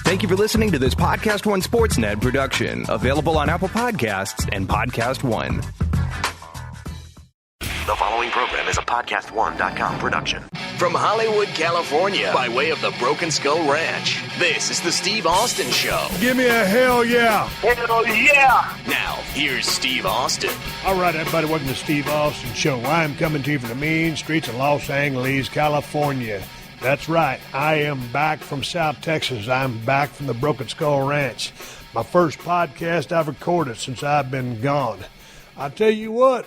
Thank you for listening to this PodcastOne Sportsnet production, available on Apple Podcasts and PodcastOne. The following program is a PodcastOne.com production. From Hollywood, California, by way of the Broken Skull Ranch, this is the Steve Austin Show. Give me a hell yeah. Hell yeah. Now, here's Steve Austin. All right, everybody, welcome to the Steve Austin Show. I'm coming to you from the mean streets of Los Angeles, California. That's right, I am back from South Texas. I'm back from the Broken Skull Ranch. My first podcast I've recorded since I've been gone. I tell you what,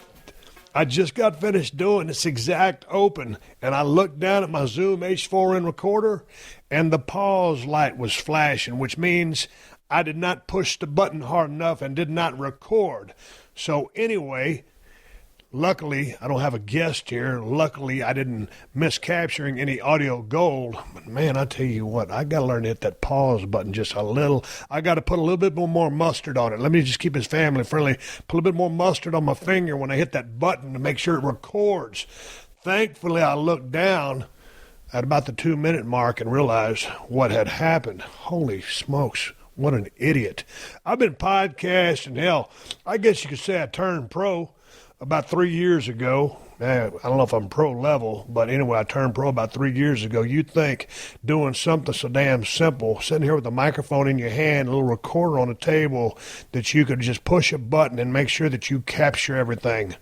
I just got finished doing this exact open, and I looked down at my Zoom H4n recorder, and the pause light was flashing, which means I did not push the button hard enough and did not record. So anyway, luckily, I don't have a guest here. Luckily, I didn't miss capturing any audio gold. But man, I tell you what, I got to learn to hit that pause button just a little. I got to put a little bit more mustard on it. Let me just keep it family friendly. Put a little bit more mustard on my finger when I hit that button to make sure it records. Thankfully, I looked down at about the 2-minute mark and realized what had happened. Holy smokes. What an idiot. I've been podcasting. Hell, I guess you could say I turned pro about 3 years ago. I don't know if I'm pro level, but anyway, I turned pro about 3 years ago. You'd think doing something so damn simple, sitting here with a microphone in your hand, a little recorder on the table, that you could just push a button and make sure that you capture everything.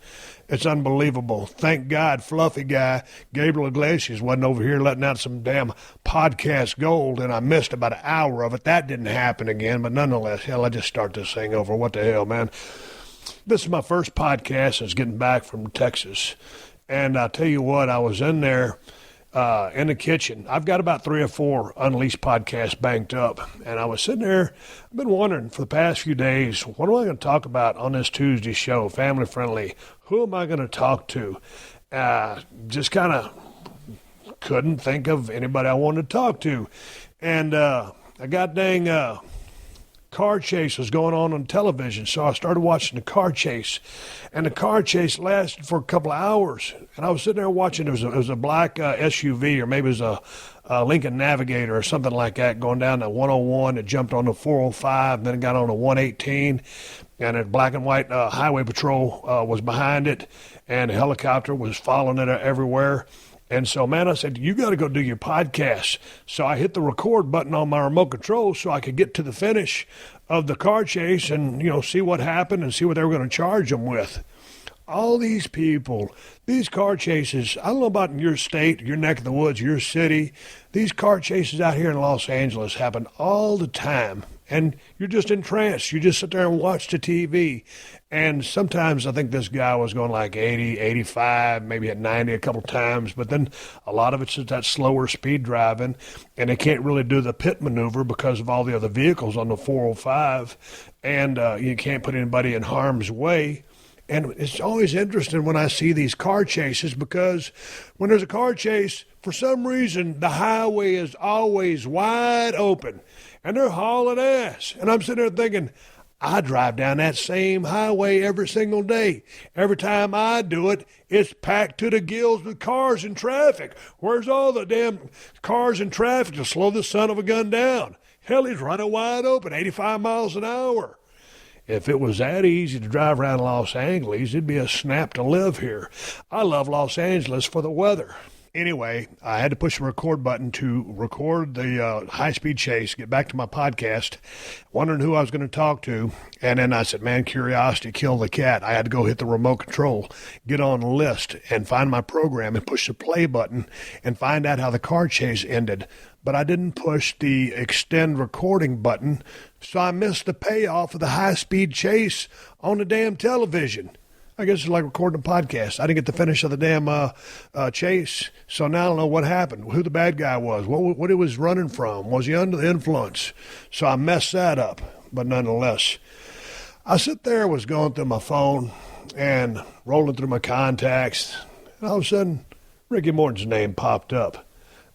It's unbelievable. Thank God Fluffy Guy, Gabriel Iglesias, wasn't over here letting out some damn podcast gold, and I missed about an hour of it. That didn't happen again, but nonetheless, hell, I just start this thing over. What the hell, man? This is my first podcast since getting back from Texas. And I'll tell you what, I was in there in the kitchen. I've got about 3 or 4 Unleashed podcasts banked up. And I was sitting there, I've been wondering for the past few days, what am I going to talk about on this Tuesday show, family friendly? Who am I going to talk to? Just kind of couldn't think of anybody I wanted to talk to. And a goddamn car chase was going on television, so I started watching the car chase, and the car chase lasted for a couple of hours, and I was sitting there watching. It was a black SUV, or maybe it was a Lincoln Navigator or something like that, going down the 101. It jumped on the 405, then it got on the 118, and a black and white highway patrol was behind it, and a helicopter was following it everywhere. And so, man, I said, you got to go do your podcast. So I hit the record button on my remote control so I could get to the finish of the car chase and, see what happened and see what they were going to charge them with. All these people, these car chases, I don't know about in your state, your neck of the woods, your city. These car chases out here in Los Angeles happen all the time. And you're just entranced. You just sit there and watch the TV. And sometimes I think this guy was going like 80, 85, maybe at 90 a couple times. But then a lot of it's just that slower speed driving. And they can't really do the pit maneuver because of all the other vehicles on the 405. And you can't put anybody in harm's way. And it's always interesting when I see these car chases, because when there's a car chase, for some reason, the highway is always wide open. And they're hauling ass. And I'm sitting there thinking, I drive down that same highway every single day. Every time I do it, it's packed to the gills with cars and traffic. Where's all the damn cars and traffic to slow the son of a gun down? Hell, he's running wide open, 85 miles an hour. If it was that easy to drive around Los Angeles, it'd be a snap to live here. I love Los Angeles for the weather. Anyway, I had to push the record button to record the high-speed chase, get back to my podcast, wondering who I was going to talk to. And then I said, man, curiosity killed the cat. I had to go hit the remote control, get on the list, and find my program and push the play button and find out how the car chase ended. But I didn't push the extend recording button, so I missed the payoff of the high-speed chase on the damn television. I guess it's like recording a podcast. I didn't get the finish of the damn chase, so now I don't know what happened, who the bad guy was, what he was running from. Was he under the influence? So I messed that up, but nonetheless. I sit there, was going through my phone and rolling through my contacts, and all of a sudden, Ricky Morton's name popped up.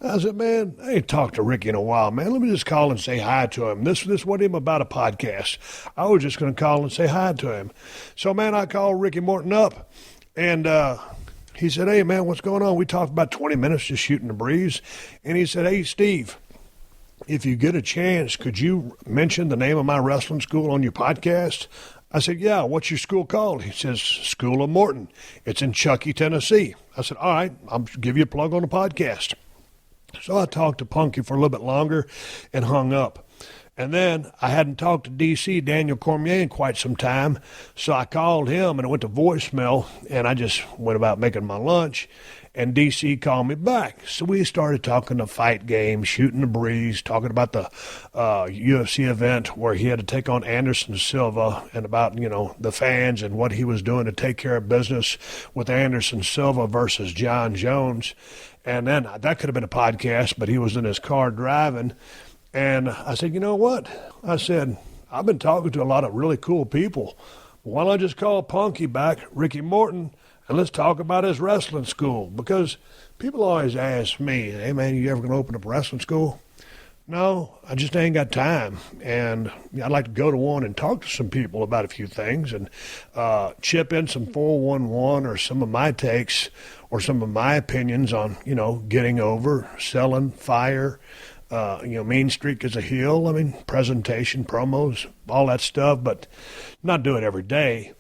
I said, man, I ain't talked to Ricky in a while, man. Let me just call and say hi to him. This wasn't even about a podcast. I was just going to call and say hi to him. So, man, I called Ricky Morton up, and he said, hey, man, what's going on? We talked about 20 minutes just shooting the breeze. And he said, hey, Steve, if you get a chance, could you mention the name of my wrestling school on your podcast? I said, yeah, what's your school called? He says, School of Morton. It's in Chuckey, Tennessee. I said, all right, I'll give you a plug on the podcast. So I talked to Punky for a little bit longer and hung up. And then I hadn't talked to D.C., Daniel Cormier, in quite some time, so I called him and it went to voicemail, and I just went about making my lunch, and D.C. called me back. So we started talking the fight game, shooting the breeze, talking about the UFC event where he had to take on Anderson Silva and about, the fans and what he was doing to take care of business with Anderson Silva versus John Jones. And then that could have been a podcast, but he was in his car driving. And I said, you know what? I said, I've been talking to a lot of really cool people. Why don't I just call Punky back, Ricky Morton, and let's talk about his wrestling school? Because people always ask me, hey, man, you ever going to open up a wrestling school? No, I just ain't got time. And I'd like to go to one and talk to some people about a few things and chip in some 411 or some of my takes or some of my opinions on, getting over, selling, fire, Mean Streak as a heel. I mean, presentation, promos, all that stuff, but not do it every day.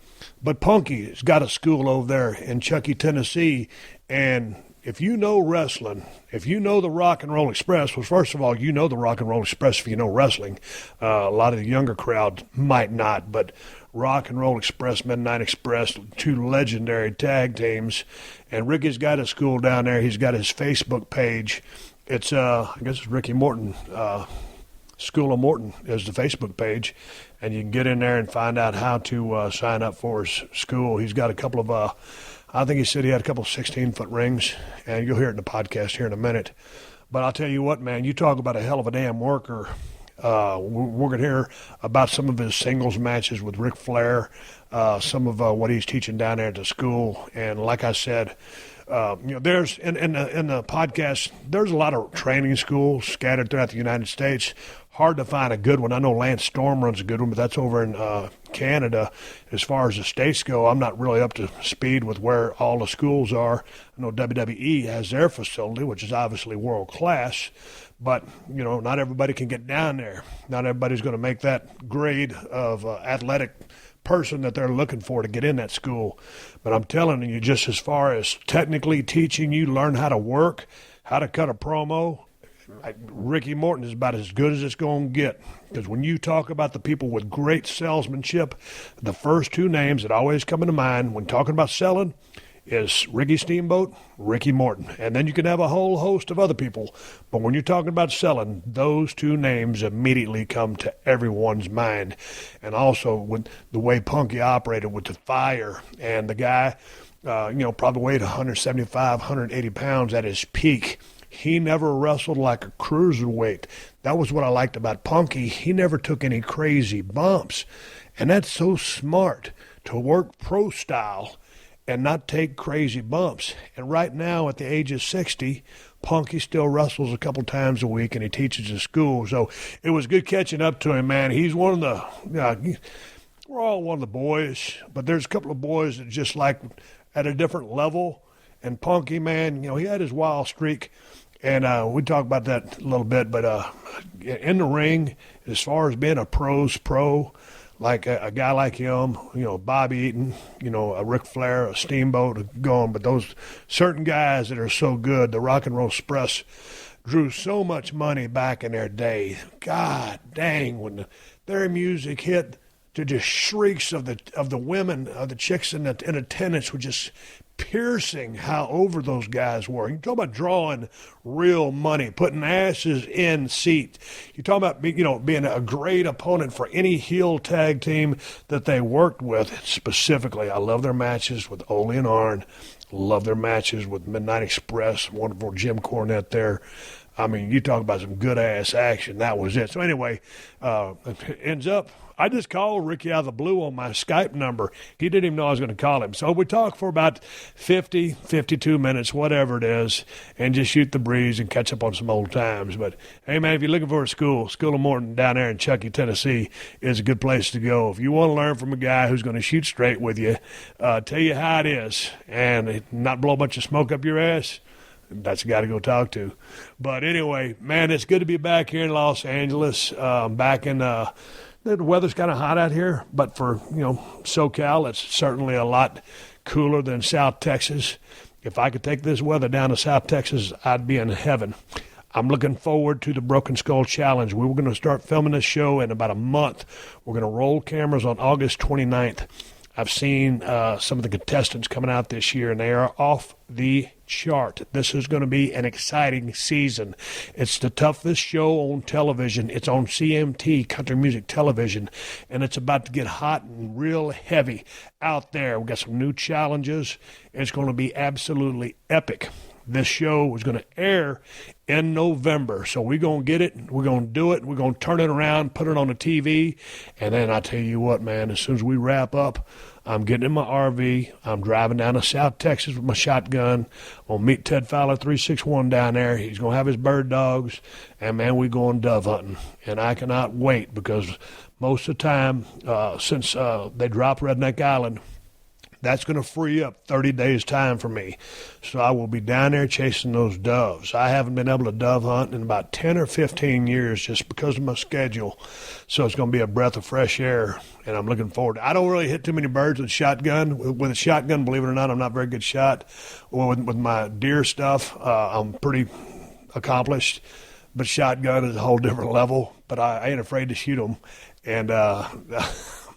But Punky's got a school over there in Chuckey, Tennessee, and if you know wrestling, if you know the Rock and Roll Express, well, first of all, you know the Rock and Roll Express if you know wrestling. A lot of the younger crowd might not, but Rock and Roll Express, Midnight Express, two legendary tag teams. And Ricky's got a school down there. He's got his Facebook page. It's, I guess it's Ricky Morton. School of Morton is the Facebook page. And you can get in there and find out how to sign up for his school. He's got a couple of, I think he said he had a couple of 16-foot rings. And you'll hear it in the podcast here in a minute. But I'll tell you what, man, you talk about a hell of a damn worker. We're going to hear about some of his singles matches with Ric Flair, some of what he's teaching down there at the school. And like I said, there's in the podcast, there's a lot of training schools scattered throughout the United States. Hard to find a good one. I know Lance Storm runs a good one, but that's over in Canada. As far as the states go, I'm not really up to speed with where all the schools are. I know WWE has their facility, which is obviously world class, but not everybody can get down there. Not everybody's going to make that grade of athletic person that they're looking for to get in that school. But I'm telling you, just as far as technically teaching you learn how to work, how to cut a promo, Ricky Morton is about as good as it's going to get. Because when you talk about the people with great salesmanship, the first two names that always come into mind when talking about selling is Ricky Steamboat, Ricky Morton. And then you can have a whole host of other people. But when you're talking about selling, those two names immediately come to everyone's mind. And also with the way Punky operated with the fire, and the guy, probably weighed 175, 180 pounds at his peak. He never wrestled like a cruiserweight. That was what I liked about Punky. He never took any crazy bumps. And that's so smart, to work pro style and not take crazy bumps. And right now, at the age of 60, Punky still wrestles a couple times a week, and he teaches in school. So it was good catching up to him, man. He's one of the, we're all one of the boys, but there's a couple of boys that just like at a different level. And Punky, man, he had his wild streak. And we talk about that a little bit, but in the ring, as far as being a pro's pro, like a guy like him, Bobby Eaton, a Ric Flair, a Steamboat, gone. But those certain guys that are so good, the Rock and Roll Express drew so much money back in their day. God dang, when their music hit, to just shrieks of the women, of the chicks in attendance were just piercing how over those guys were. You talk about drawing real money, putting asses in seat. You talk about being a great opponent for any heel tag team that they worked with. Specifically, I love their matches with Ole and Arn. Love their matches with Midnight Express. Wonderful Jim Cornette there. I mean, you talk about some good ass action. That was it. So anyway, it ends up, I just called Ricky out of the blue on my Skype number. He didn't even know I was going to call him. So we talked for about 50, 52 minutes, whatever it is, and just shoot the breeze and catch up on some old times. But, hey, man, if you're looking for a school, School of Morton down there in Chuckey, Tennessee is a good place to go. If you want to learn from a guy who's going to shoot straight with you, tell you how it is, and not blow a bunch of smoke up your ass, that's a guy to go talk to. But anyway, man, it's good to be back here in Los Angeles. Back in the weather's kind of hot out here, but for SoCal, it's certainly a lot cooler than South Texas. If I could take this weather down to South Texas, I'd be in heaven. I'm looking forward to the Broken Skull Challenge. We were going to start filming this show in about a month. We're going to roll cameras on August 29th. I've seen some of the contestants coming out this year, and they are off the chart. This is going to be an exciting season. It's the toughest show on television. It's on CMT, Country Music Television, and it's about to get hot and real heavy out there. We've got some new challenges. It's going to be absolutely epic. This show is going to air in November, so we're going to get it, we're going to do it, we're going to turn it around, put it on the TV, and then I tell you what, man, as soon as we wrap up, I'm getting in my RV, I'm driving down to South Texas with my shotgun, I'm going to meet Ted Fowler 361 down there, he's going to have his bird dogs, and man, we're going dove hunting, and I cannot wait, because most of the time, since they dropped Redneck Island, that's going to free up 30 days' time for me. So I will be down there chasing those doves. I haven't been able to dove hunt in about 10 or 15 years just because of my schedule. So it's going to be a breath of fresh air, and I'm looking forward to it. I don't really hit too many birds with shotgun. With a shotgun, believe it or not, I'm not a very good shot. Well, with my deer stuff, I'm pretty accomplished. But shotgun is a whole different level. But I ain't afraid to shoot them. And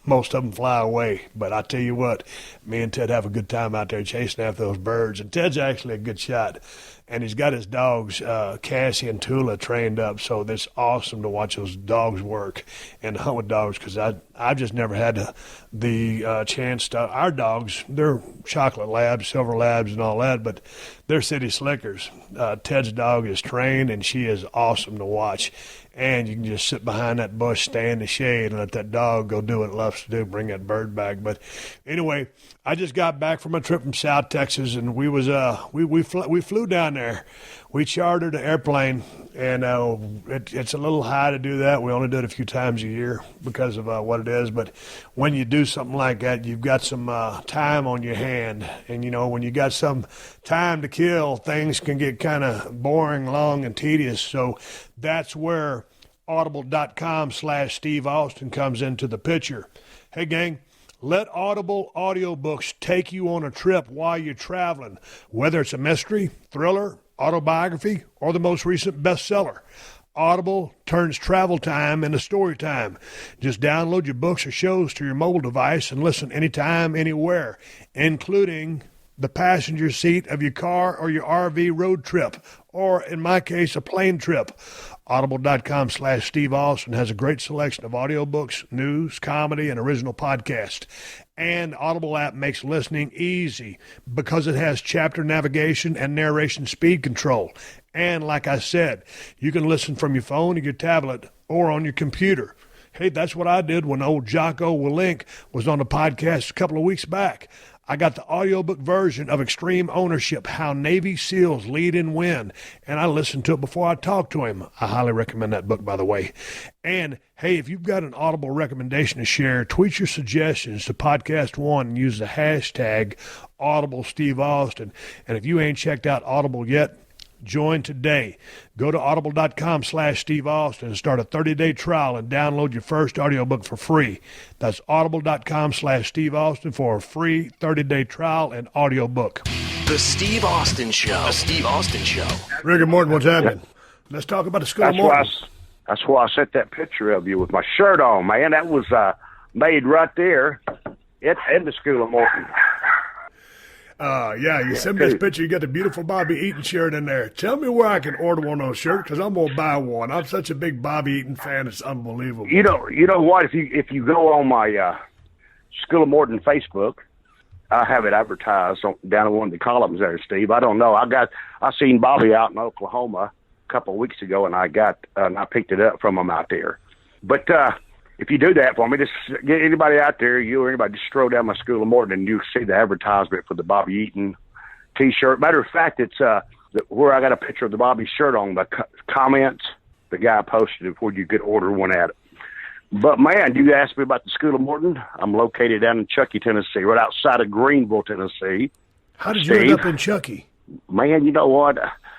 most of them fly away. But I tell you what, me and Ted have a good time out there chasing after those birds. And Ted's actually a good shot. And he's got his dogs, Cassie and Tula, trained up. So it's awesome to watch those dogs work and hunt with dogs, because I've just never had the chance to. Our dogs, they're chocolate labs, silver labs, and all that, but they're city slickers. Ted's dog is trained, and she is awesome to watch. And you can just sit behind that bush, stay in the shade, and let that dog go do what it loves to do, bring that bird back. But anyway, I just got back from a trip from South Texas, and we flew down there. We chartered an airplane, and it's a little high to do that. We only do it a few times a year because of what it is. But when you do something like that, you've got some time on your hand. And, when you got some time to kill, things can get kind of boring, long, and tedious. So that's where Audible.com/Steve Austin comes into the picture. Hey, gang. Let Audible audiobooks take you on a trip while you're traveling, whether it's a mystery, thriller, autobiography, or the most recent bestseller. Audible turns travel time into story time. Just download your books or shows to your mobile device and listen anytime, anywhere, including the passenger seat of your car or your RV road trip, or in my case, a plane trip. Audible.com/Steve Austin has a great selection of audiobooks, news, comedy, and original podcasts. And Audible app makes listening easy because it has chapter navigation and narration speed control. And like I said, you can listen from your phone or your tablet or on your computer. Hey, that's what I did when old Jocko Willink was on the podcast a couple of weeks back. I got the audiobook version of Extreme Ownership, How Navy SEALs Lead and Win, and I listened to it before I talked to him. I highly recommend that book, by the way. And, hey, if you've got an Audible recommendation to share, tweet your suggestions to PodcastOne and use the hashtag AudibleSteveAustin. And if you ain't checked out Audible yet, join today. Go to audible.com/Steve Austin and start a 30-day trial and download your first audiobook for free. That's audible.com/Steve Austin for a free 30-day trial and audiobook. The Steve Austin Show. The Steve Austin Show. Rick and Morton, what's happening? Let's talk about the School of Morton. That's why I sent that picture of you with my shirt on, man. That was made right there in the School of Morton. Yeah, you sent me this picture. You got the beautiful Bobby Eaton shirt in there. Tell me where I can order one of those shirts, because I'm going to buy one. I'm such a big Bobby Eaton fan. It's unbelievable. You know what? If you go on my School of Morton Facebook, I have it advertised down in one of the columns there, Steve. I don't know. I seen Bobby out in Oklahoma a couple of weeks ago, and I picked it up from him out there. But if you do that for me, just get anybody out there, you or anybody, just stroll down my School of Morton and you'll see the advertisement for the Bobby Eaton T-shirt. Matter of fact, it's where I got a picture of the Bobby shirt on the comments. The guy posted it where you could order one at it. But, man, you asked me about the School of Morton. I'm located down in Chuckey, Tennessee, right outside of Greenville, Tennessee. How did you end up in Chuckey? man, you know what?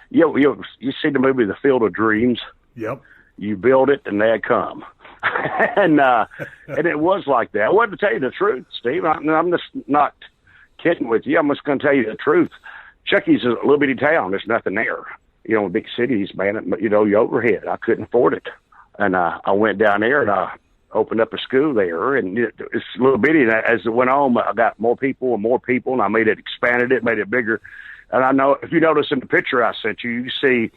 You see the movie The Field of Dreams? Yep. You build it, and they come. and it was like that. I wanted to tell you the truth, Steve. I'm just not kidding with you. I'm just going to tell you the truth. Chucky's a little bitty town. There's nothing there. Big cities, man, your overhead. I couldn't afford it. And I went down there, and I opened up a school there, and it's a little bitty. And as it went on, I got more people, and I expanded it, made it bigger. And I know, if you notice in the picture I sent you, you see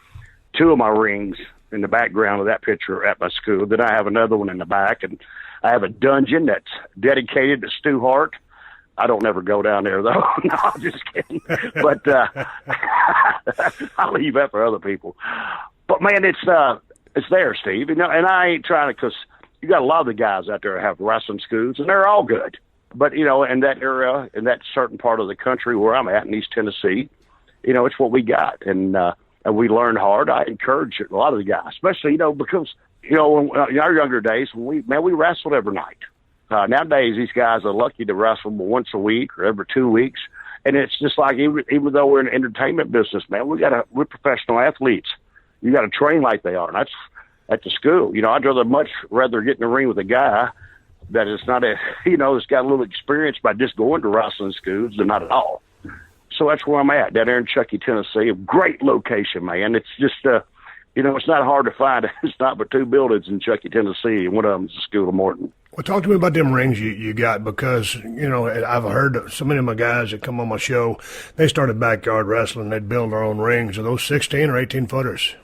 two of my rings in the background of that picture at my school. Then I have another one in the back, and I have a dungeon that's dedicated to Stu Hart. I don't ever go down there, though. No, I'm just kidding. But I leave that for other people. But, man, it's there, Steve. And I ain't trying to, because you got a lot of the guys out there that have wrestling schools, and they're all good. But, in that area, in that certain part of the country where I'm at in East Tennessee, it's what we got. And we learn hard. I encourage a lot of the guys, especially, because, in our younger days, we wrestled every night. Nowadays, these guys are lucky to wrestle once a week or every 2 weeks. And it's just like, even though we're in the entertainment business, man, we're professional athletes. You got to train like they are. And that's at the school. I'd much rather get in the ring with a guy that is not that's got a little experience by just going to wrestling schools than not at all. So that's where I'm at, down there in Chucky, Tennessee. A great location, man. It's just, it's not hard to find. It's not but two buildings in Chucky, Tennessee, and one of them is the School of Morton. Well, talk to me about them rings you got, because, I've heard so many of my guys that come on my show, they started backyard wrestling. They'd build their own rings. Are those 16 or 18-footers?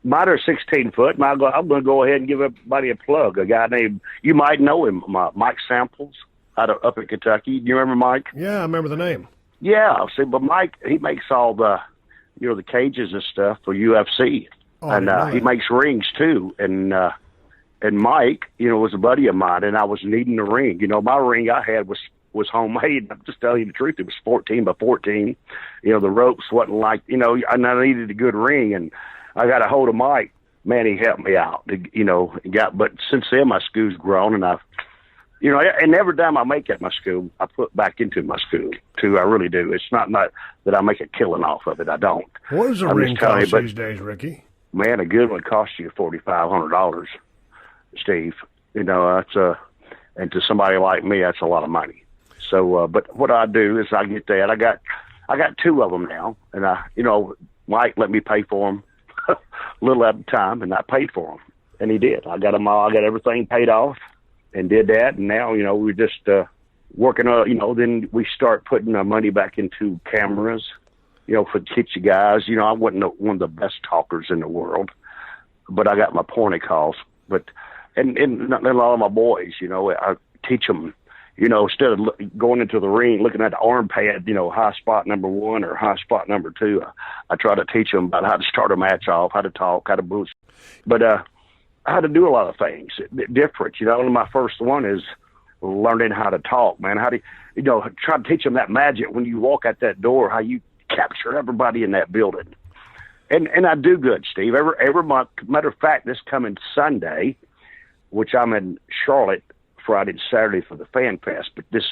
Mine are 16-foot. I'm going to go ahead and give everybody a plug. A guy named, you might know him, Mike Samples, up in Kentucky. Do you remember Mike? Yeah, I remember the name. Yeah, see, but Mike, he makes all the, the cages and stuff for UFC. Oh, and he makes rings, too. And Mike, was a buddy of mine, and I was needing a ring. My ring I had was homemade. I'm just telling you the truth. It was 14 by 14. The ropes wasn't like, and I needed a good ring, and I got a hold of Mike. Man, he helped me out, but since then my school's grown, and I've, and every time I make at my school, I put back into my school, too. I really do. It's not that I make a killing off of it. I don't. What does a ring cost these days, Ricky? Man, a good one costs you $4,500. Steve, that's and to somebody like me, that's a lot of money. So, but what I do is I get that. I got two of them now, and Mike let me pay for them a little at a time, and I paid for them, and he did. I got them all. I got everything paid off, and did that. And now, we're just working on. Then we start putting our money back into cameras. For teach you guys. I wasn't one of the best talkers in the world, but I got my point across. But and a lot of my boys, I teach them, instead of going into the ring, looking at the arm pad, high spot number 1 or high spot number 2, I try to teach them about how to start a match off, how to talk, how to boost, but how to do a lot of things different. And my first one is learning how to talk, man. How do try to teach them that magic when you walk out that door, how you capture everybody in that building. And I do good, Steve. Every month. Matter of fact, this coming Sunday, which I'm in Charlotte Friday and Saturday for the Fan Fest, but this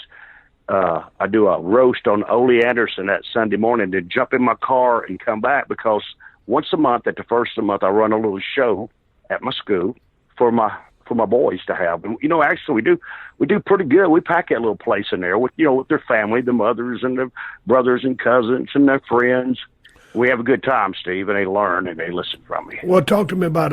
I do a roast on Ole Anderson that Sunday morning, to jump in my car and come back, because once a month, at the first of the month, I run a little show at my school for my boys to have. And actually we do pretty good. We pack that little place in there with with their family, the mothers and their brothers and cousins and their friends. We have a good time, Steve, and they learn and they listen from me. Well, talk to me about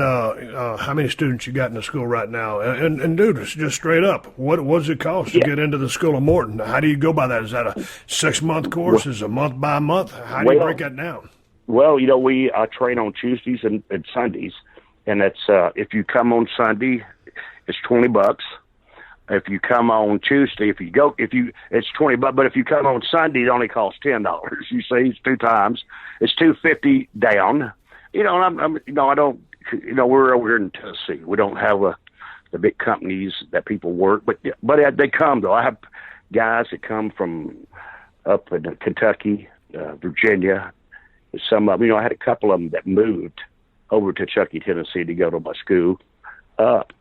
how many students you got in the school right now. And dude, it's just straight up, what does it cost to get into the School of Morton? How do you go by that? Is that a 6-month course? Is it month by month? How do you break that down? Well, we train on Tuesdays and Sundays, and that's if you come on Sunday, it's $20. If you come on Tuesday, it's $20, but if you come on Sunday, it only costs $10. You see, it's 2 times. It's $250 down. And I don't. We're over here in Tennessee. We don't have the big companies that people work, but they come though. I have guys that come from up in Kentucky, Virginia. Some of them, I had a couple of them that moved over to Chucky, Tennessee, to go to my school.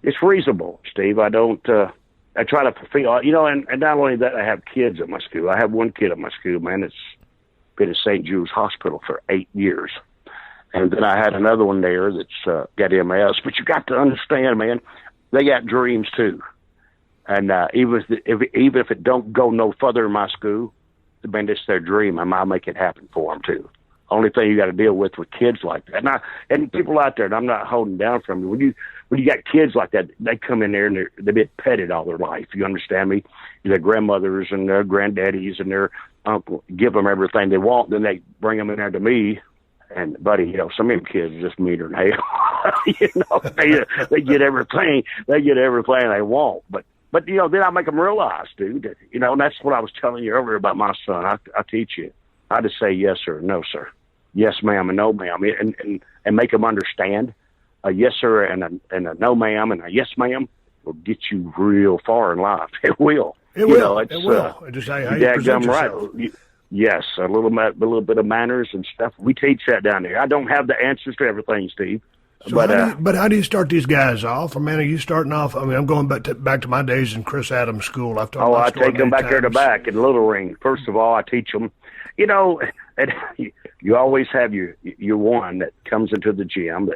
It's reasonable, Steve. I don't. I try to fulfill, and not only that, I have kids at my school. I have one kid at my school, man. It's been at St. Jude's Hospital for 8 years. And then I had another one there that's got MS. But you got to understand, man, they got dreams too. And even if it don't go no further in my school, man, it's their dream. I'll make it happen for them too. Only thing you got to deal with kids like that. And people out there, and I'm not holding down from you. When you got kids like that, they come in there and they've been petted all their life. You understand me? Their grandmothers and their granddaddies and their uncle give them everything they want. Then they bring them in there to me. And buddy, some of them kids are just meaner than hell. They get everything. They get everything they want. But then I make them realize, dude, that, and that's what I was telling you earlier about my son. I teach you. I just say yes sir, no sir, yes ma'am, and no ma'am, and make them understand. A yes sir and a no ma'am and a yes ma'am will get you real far in life. It will. It will. Just how you present yourself. Right. Yes, a little bit of manners and stuff. We teach that down there. I don't have the answers to everything, Steve. So but how do you start these guys off? I mean, are you starting off? I mean, I'm going back to my days in Chris Adams' school. I take them back there to back in Little Ring. First of all, I teach them. And you always have your one that comes into the gym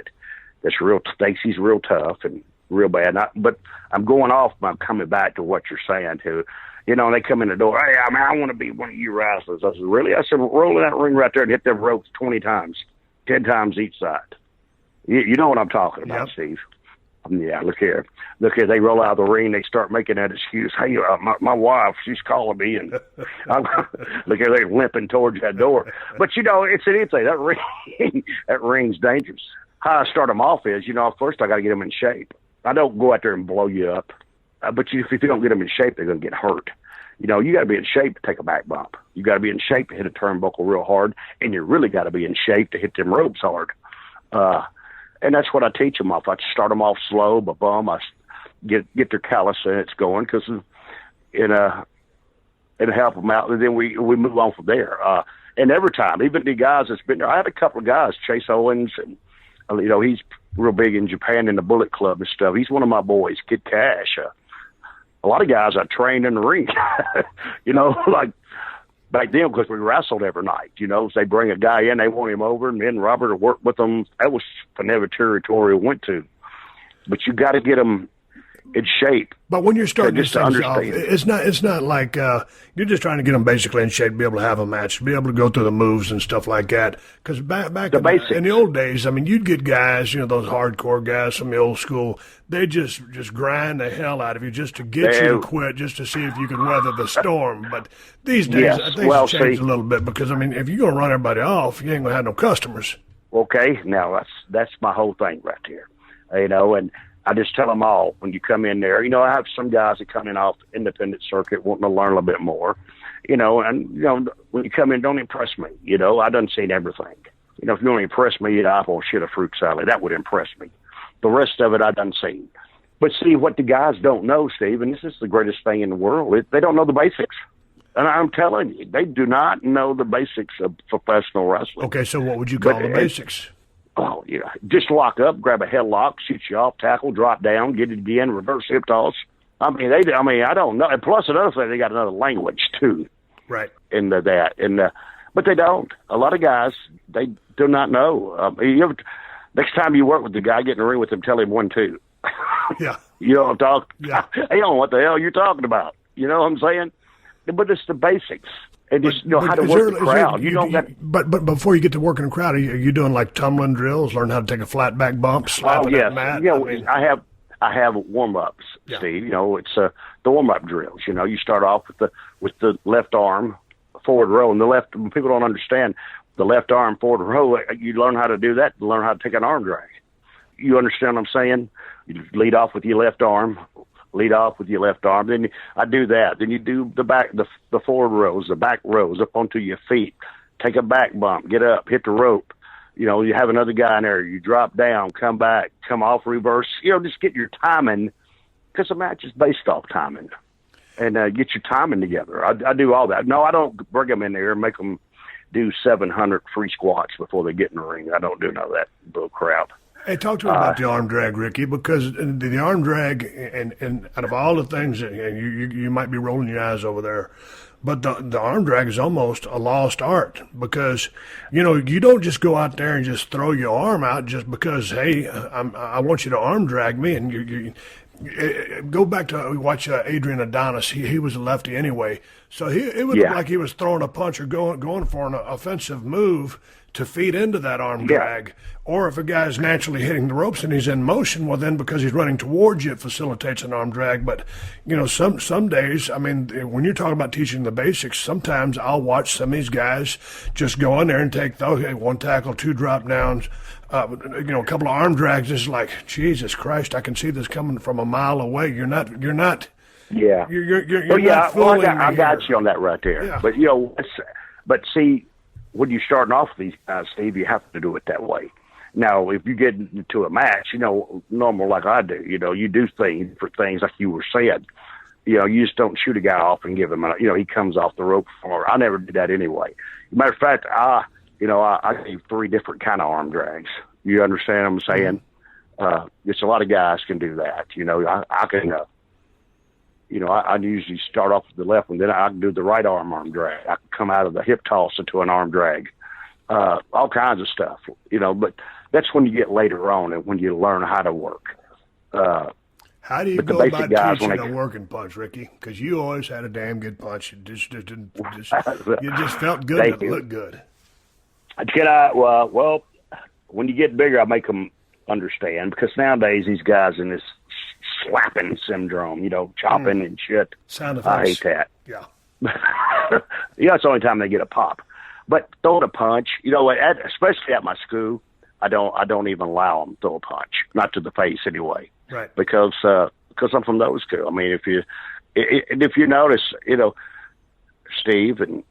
that's real, thinks he's real tough and real bad. But I'm going off. I'm coming back to what you're saying too. They come in the door. Hey, I want to be one of you wrestlers. I said, really? I said, roll in that ring right there and hit them ropes 20 times, 10 times each side. You know what I'm talking about, yep. Steve. Yeah, look here. They roll out of the ring. They start making that excuse. Hey, my wife, she's calling me. And look here, they're limping towards that door. But, it's anything. That ring's dangerous. How I start them off is, first I got to get them in shape. I don't go out there and blow you up. But if you don't get them in shape, they're going to get hurt. You got to be in shape to take a back bump. You got to be in shape to hit a turnbuckle real hard, and you really got to be in shape to hit them ropes hard. And that's what I teach them off. I start them off slow, but I get their calisthenics going because it'll help them out, and then we move on from there. And every time, even the guys that's been there, I had a couple of guys, Chase Owens, and he's real big in Japan in the Bullet Club and stuff. He's one of my boys, Kid Cash. A lot of guys I trained in the ring, like back then because we wrestled every night. They bring a guy in, they want him over, and me and Robert would work with them. That was whatever territory we went to. But you got to get them in shape. But when you're starting these things off, it's not like you're just trying to get them basically in shape to be able to have a match, to be able to go through the moves and stuff like that. Because back in the old days, I mean, you'd get guys, those hardcore guys from the old school, they just grind the hell out of you just to get you to quit, just to see if you can weather the storm. But these days, I think it's changed a little bit because, I mean, if you're going to run everybody off, you ain't going to have no customers. Okay, now that's my whole thing right there. And I just tell them all when you come in there. I have some guys that come in off independent circuit wanting to learn a little bit more. And when you come in, don't impress me. I done seen everything. If you don't impress me, I won't shit a fruit salad. That would impress me. The rest of it I done seen. But see, what the guys don't know, Steve, and this is the greatest thing in the world, they don't know the basics. And I'm telling you, they do not know the basics of professional wrestling. Okay, so what would you call the basics? Oh, just lock up, grab a headlock, shoot you off, tackle, drop down, get it again, reverse hip toss. I don't know. And plus another thing, they got another language too. Right. Into that. But they don't. A lot of guys, they do not know. Next time you work with the guy, get in the ring with him, tell him 1-2. Yeah. You know what I'm talking? Yeah. He don't know what the hell you're talking about. You know what I'm saying? But it's the basics. And just how to work the crowd. But before you get to working the crowd, are you doing like tumbling drills, learn how to take a flat back bump, slap it at mat? I have warm ups, Steve. It's the warm up drills. You start off with the left arm forward row, and when people don't understand the left arm forward row, you learn how to do that to learn how to take an arm drag. You understand what I'm saying? You lead off with your left arm. Then I do that. Then you do the forward rows, the back rows up onto your feet. Take a back bump, get up, hit the rope. You have another guy in there. You drop down, come back, come off, reverse. Just get your timing because the match is based off timing. And get your timing together. I do all that. No, I don't bring them in there and make them do 700 free squats before they get in the ring. I don't do none of that bull crap. Hey, talk to me about the arm drag, Ricky, because the arm drag, and out of all the things, and you might be rolling your eyes over there, But the arm drag is almost a lost art because, you don't just go out there and just throw your arm out just because, hey, I want you to arm drag me. And you go back to watch Adrian Adonis. He was a lefty anyway. So it would look like he was throwing a punch or going for an offensive move to feed into that arm drag. Or if a guy's naturally hitting the ropes and he's in motion, well, then because he's running towards you, it facilitates an arm drag. But, some days, I mean, when you're talking about teaching the basics, sometimes I'll watch some of these guys just go in there and take one tackle, 2 drop downs, a couple of arm drags. It's like, Jesus Christ, I can see this coming from a mile away. You're not. Yeah. You're not fooling me I got you on that right there. Yeah. But see, when you're starting off with these guys, Steve, you have to do it that way. Now, if you get into a match, normal like I do, you do things for things like you were saying. You just don't shoot a guy off and give him he comes off the rope. Or I never did that anyway. Matter of fact, I gave 3 different kind of arm drags. You understand what I'm saying? It's a lot of guys can do that. I can. I usually start off with the left one, then I can do the right arm drag. I can come out of the hip toss into an arm drag. All kinds of stuff, but that's when you get later on and when you learn how to work. How do you go about teaching a working punch, Ricky? Because you always had a damn good punch. You just felt good and it looked good. Well, when you get bigger, I make them understand because nowadays these guys in this slapping syndrome, chopping and shit. Sound effects. I hate that. Yeah. It's the only time they get a pop. But throwing a punch, especially at my school, I don't even allow them to throw a punch, not to the face anyway. Right. Because I'm from those school. I mean, if you notice, Steve, and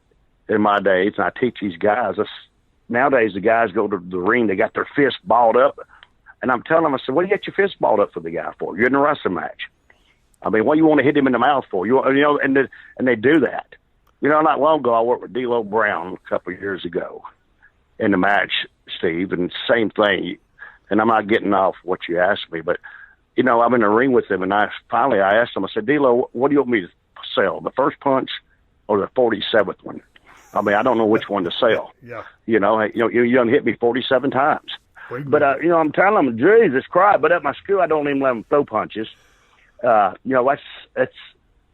in my days, and I teach these guys. Nowadays, the guys go to the ring, they got their fist balled up, and I'm telling them, I said, "What do you got your fist balled up for the guy for? You're in a wrestling match. I mean, what do you want to hit him in the mouth for? And they do that. Not long ago, I worked with D'Lo Brown a couple of years ago in the match, Steve, and same thing. And I'm not getting off what you asked me, but, I'm in the ring with him, and I asked him, I said, D'Lo, what do you want me to sell, the first punch or the 47th one? I mean, I don't know which one to sell. Yeah. You done hit me 47 times. But, I'm telling them, Jesus Christ, but at my school, I don't even let them throw punches. That's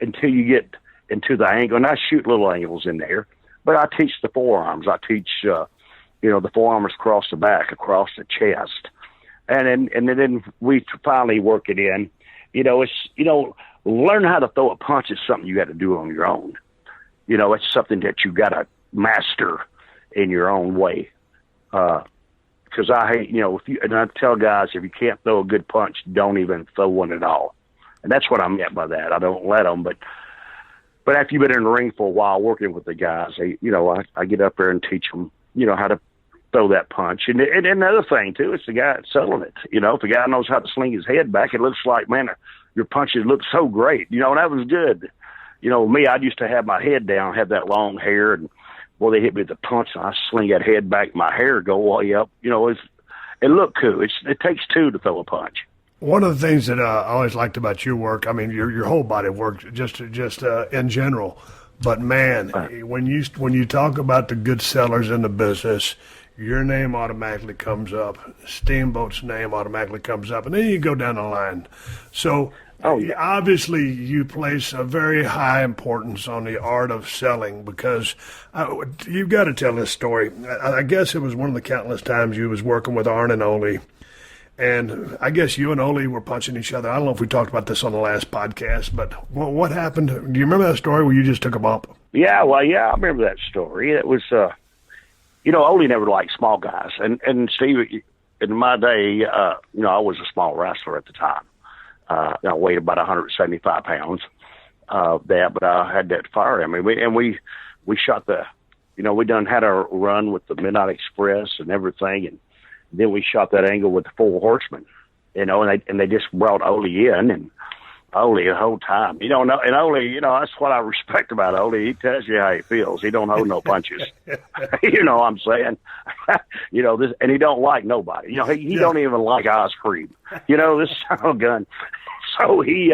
until you get into the angle, and I shoot little angles in there, but I teach the forearms. I teach, the forearms across the back, across the chest, and then we finally work it in. Learn how to throw a punch is something you got to do on your own. It's something that you got to master in your own way. Because I hate, and I tell guys, if you can't throw a good punch, don't even throw one at all. And that's what I meant by that. I don't let them, but after you've been in the ring for a while working with the guys, I get up there and teach them, how to throw that punch. And another thing, too, it's the guy that's selling it. If the guy knows how to sling his head back, it looks like, man, your punches look so great. And that was good. Me, I used to have my head down, have that long hair, and, they hit me with the punch, and I sling that head back, my hair go way up. It looked cool. It takes 2 to throw a punch. One of the things that I always liked about your work, I mean, your whole body of work, just in general. But man, when you talk about the good sellers in the business, your name automatically comes up. Steamboat's name automatically comes up, and then you go down the line. So obviously you place a very high importance on the art of selling because you've got to tell this story. I guess it was one of the countless times you was working with Arn and Ole. And I guess you and Ole were punching each other. I don't know if we talked about this on the last podcast, but what happened? Do you remember that story where you just took a bump? Yeah, I remember that story. It was, Ole never liked small guys. And Steve, in my day, I was a small wrestler at the time. I weighed about 175 pounds. But I had that fire in me. We shot we done had our run with the Midnight Express and everything, and then we shot that angle with the Four Horsemen, and they just brought Ole in, and Ole the whole time, and Ole, that's what I respect about Ole. He tells you how he feels. He don't hold no punches. What I'm saying? This, and he don't like nobody. He don't even like ice cream. This son of a gun. So he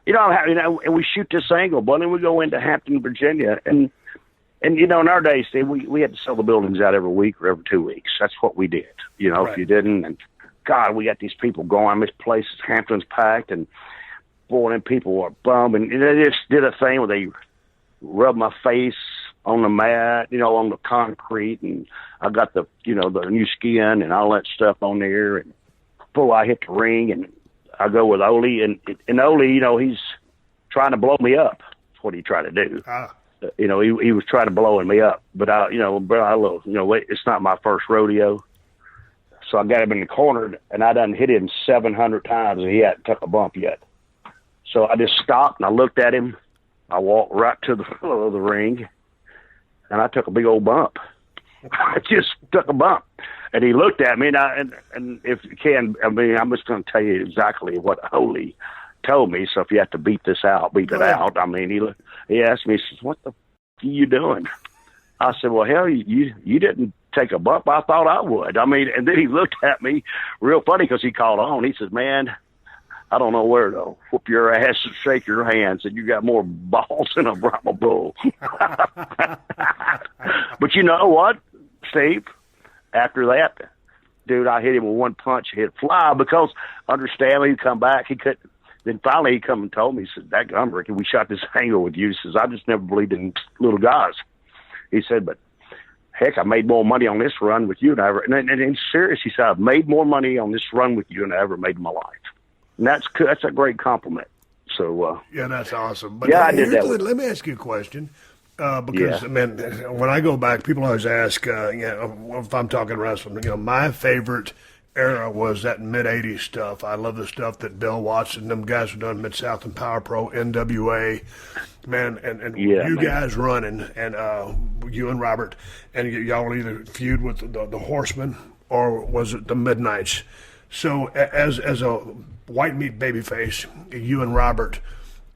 And we shoot this angle, but then we go into Hampton, Virginia, and in our days, Steve, we had to sell the buildings out every week or every 2 weeks. That's what we did. Right. If you didn't, and God, we got these people going. This place, Hampton's packed, and boy, them people were bummed. And they just did a thing where they rubbed my face on the mat, on the concrete, and I got the new skin and all that stuff on there. And before I hit the ring, and I go with Ole, and Ole, he's trying to blow me up. That's what he tried to do. He was trying to blow me up, but it's not my first rodeo. So I got him in the corner, and I done hit him 700 times, and he hadn't took a bump yet. So I just stopped, and I looked at him. I walked right to the middle of the ring, and I took a big old bump. I just took a bump. And he looked at me, and if you can, I'm just going to tell you exactly what Ole told me. So if you have to beat it out. He asked me, he says, "What the f*** are you doing?" I said, "Well, hell, you didn't take a bump. I thought I would." And then he looked at me real funny because he called on. He says, "Man, I don't know where to whoop your ass and shake your hands, and you got more balls than a Brahma bull." But you know what, Steve? After that, dude, I hit him with one punch, hit fly, because understand me, he'd come back, he couldn't. Then finally he come and told me, he said, "That Rick, we shot this angle with you." He says, "I just never believed in little guys." He said, "But heck, I made more money on this run with you than I ever," and serious, he said, "I've made more money on this run with you than I ever made in my life." And that's a great compliment. So yeah, that's awesome. But I did that. Let me ask you a question. Because, man, when I go back, people always ask, if I'm talking wrestling, my favorite era was that mid-'80s stuff. I love the stuff that Bill Watson, them guys who done Mid-South and Power Pro, NWA, man, and you guys running, and you and Robert, and y'all either feud with the Horsemen or was it the Midnights? So as a white meat babyface, you and Robert,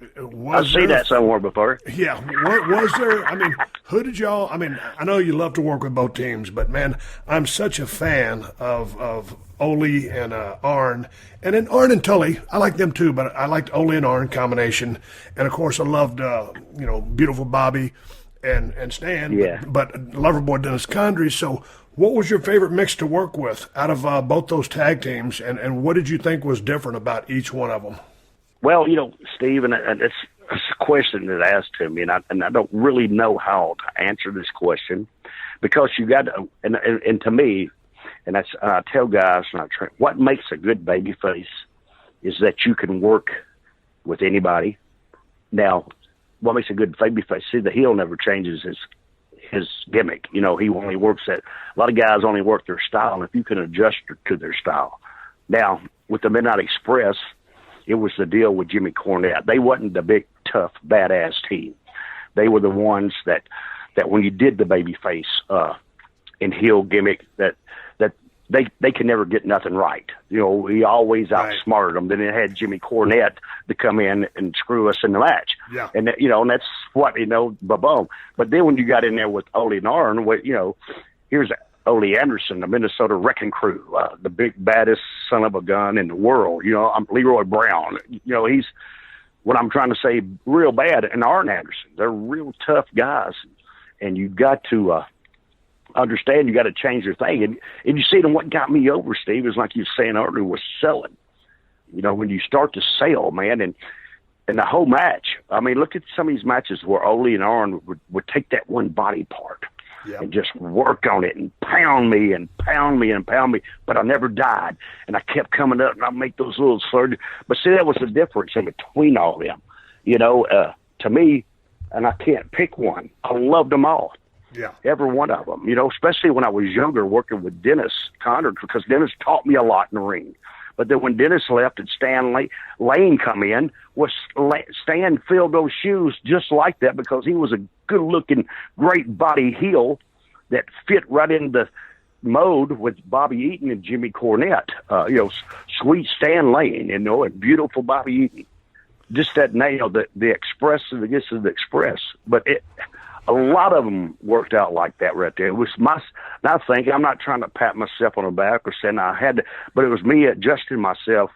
I've seen that somewhere before. Yeah. Was there, who did y'all, I know you love to work with both teams, but, man, I'm such a fan of Ole and Arn. And then Arn and Tully, I like them too, but I liked Ole and Arn combination. And, of course, I loved, Beautiful Bobby and Stan. Yeah. But Loverboy Dennis Condrey. So what was your favorite mix to work with out of both those tag teams? And what did you think was different about each one of them? Well, Steve, and it's a question that asked to me, and I don't really know how to answer this question, because you got to, and to me, and I tell guys, what makes a good baby face is that you can work with anybody. Now, what makes a good baby face? See, the heel never changes his gimmick. He only works a lot of guys only work their style, and if you can adjust to their style. Now, with the Midnight Express, it was the deal with Jimmy Cornette. They wasn't the big, tough, badass team. They were the ones that when you did the baby face and heel gimmick, that they could never get nothing right. He always outsmarted them. Then it had Jimmy Cornette to come in and screw us in the match. Yeah. And and that's what boom. But then when you got in there with Ole and Arn, here's Ole Anderson, the Minnesota Wrecking Crew, the big baddest son of a gun in the world. I'm Leroy Brown. He's what I'm trying to say, real bad. And Arn Anderson, they're real tough guys, and you got to understand. You got to change your thing. And you see, what got me over, Steve, is like you were saying earlier, was selling. When you start to sell, man, and the whole match. Look at some of these matches where Ole and Arn would take that one body part. Yep. And just work on it and pound me and pound me and pound me. But I never died. And I kept coming up, and I'd make those little surgeries. But see, that was the difference in between all of them. To me, and I can't pick one. I loved them all. Yeah. Every one of them. Especially when I was younger working with Dennis Conner, because Dennis taught me a lot in the ring. But then when Dennis left and Stan Lane come in, Stan filled those shoes just like that, because he was a good-looking, great body heel that fit right in the mode with Bobby Eaton and Jimmy Cornette. Sweet Stan Lane, and beautiful Bobby Eaton. Just that name, the Express, and the Express. But a lot of them worked out like that right there. It was I think, I'm not trying to pat myself on the back or saying I had to, but it was me adjusting myself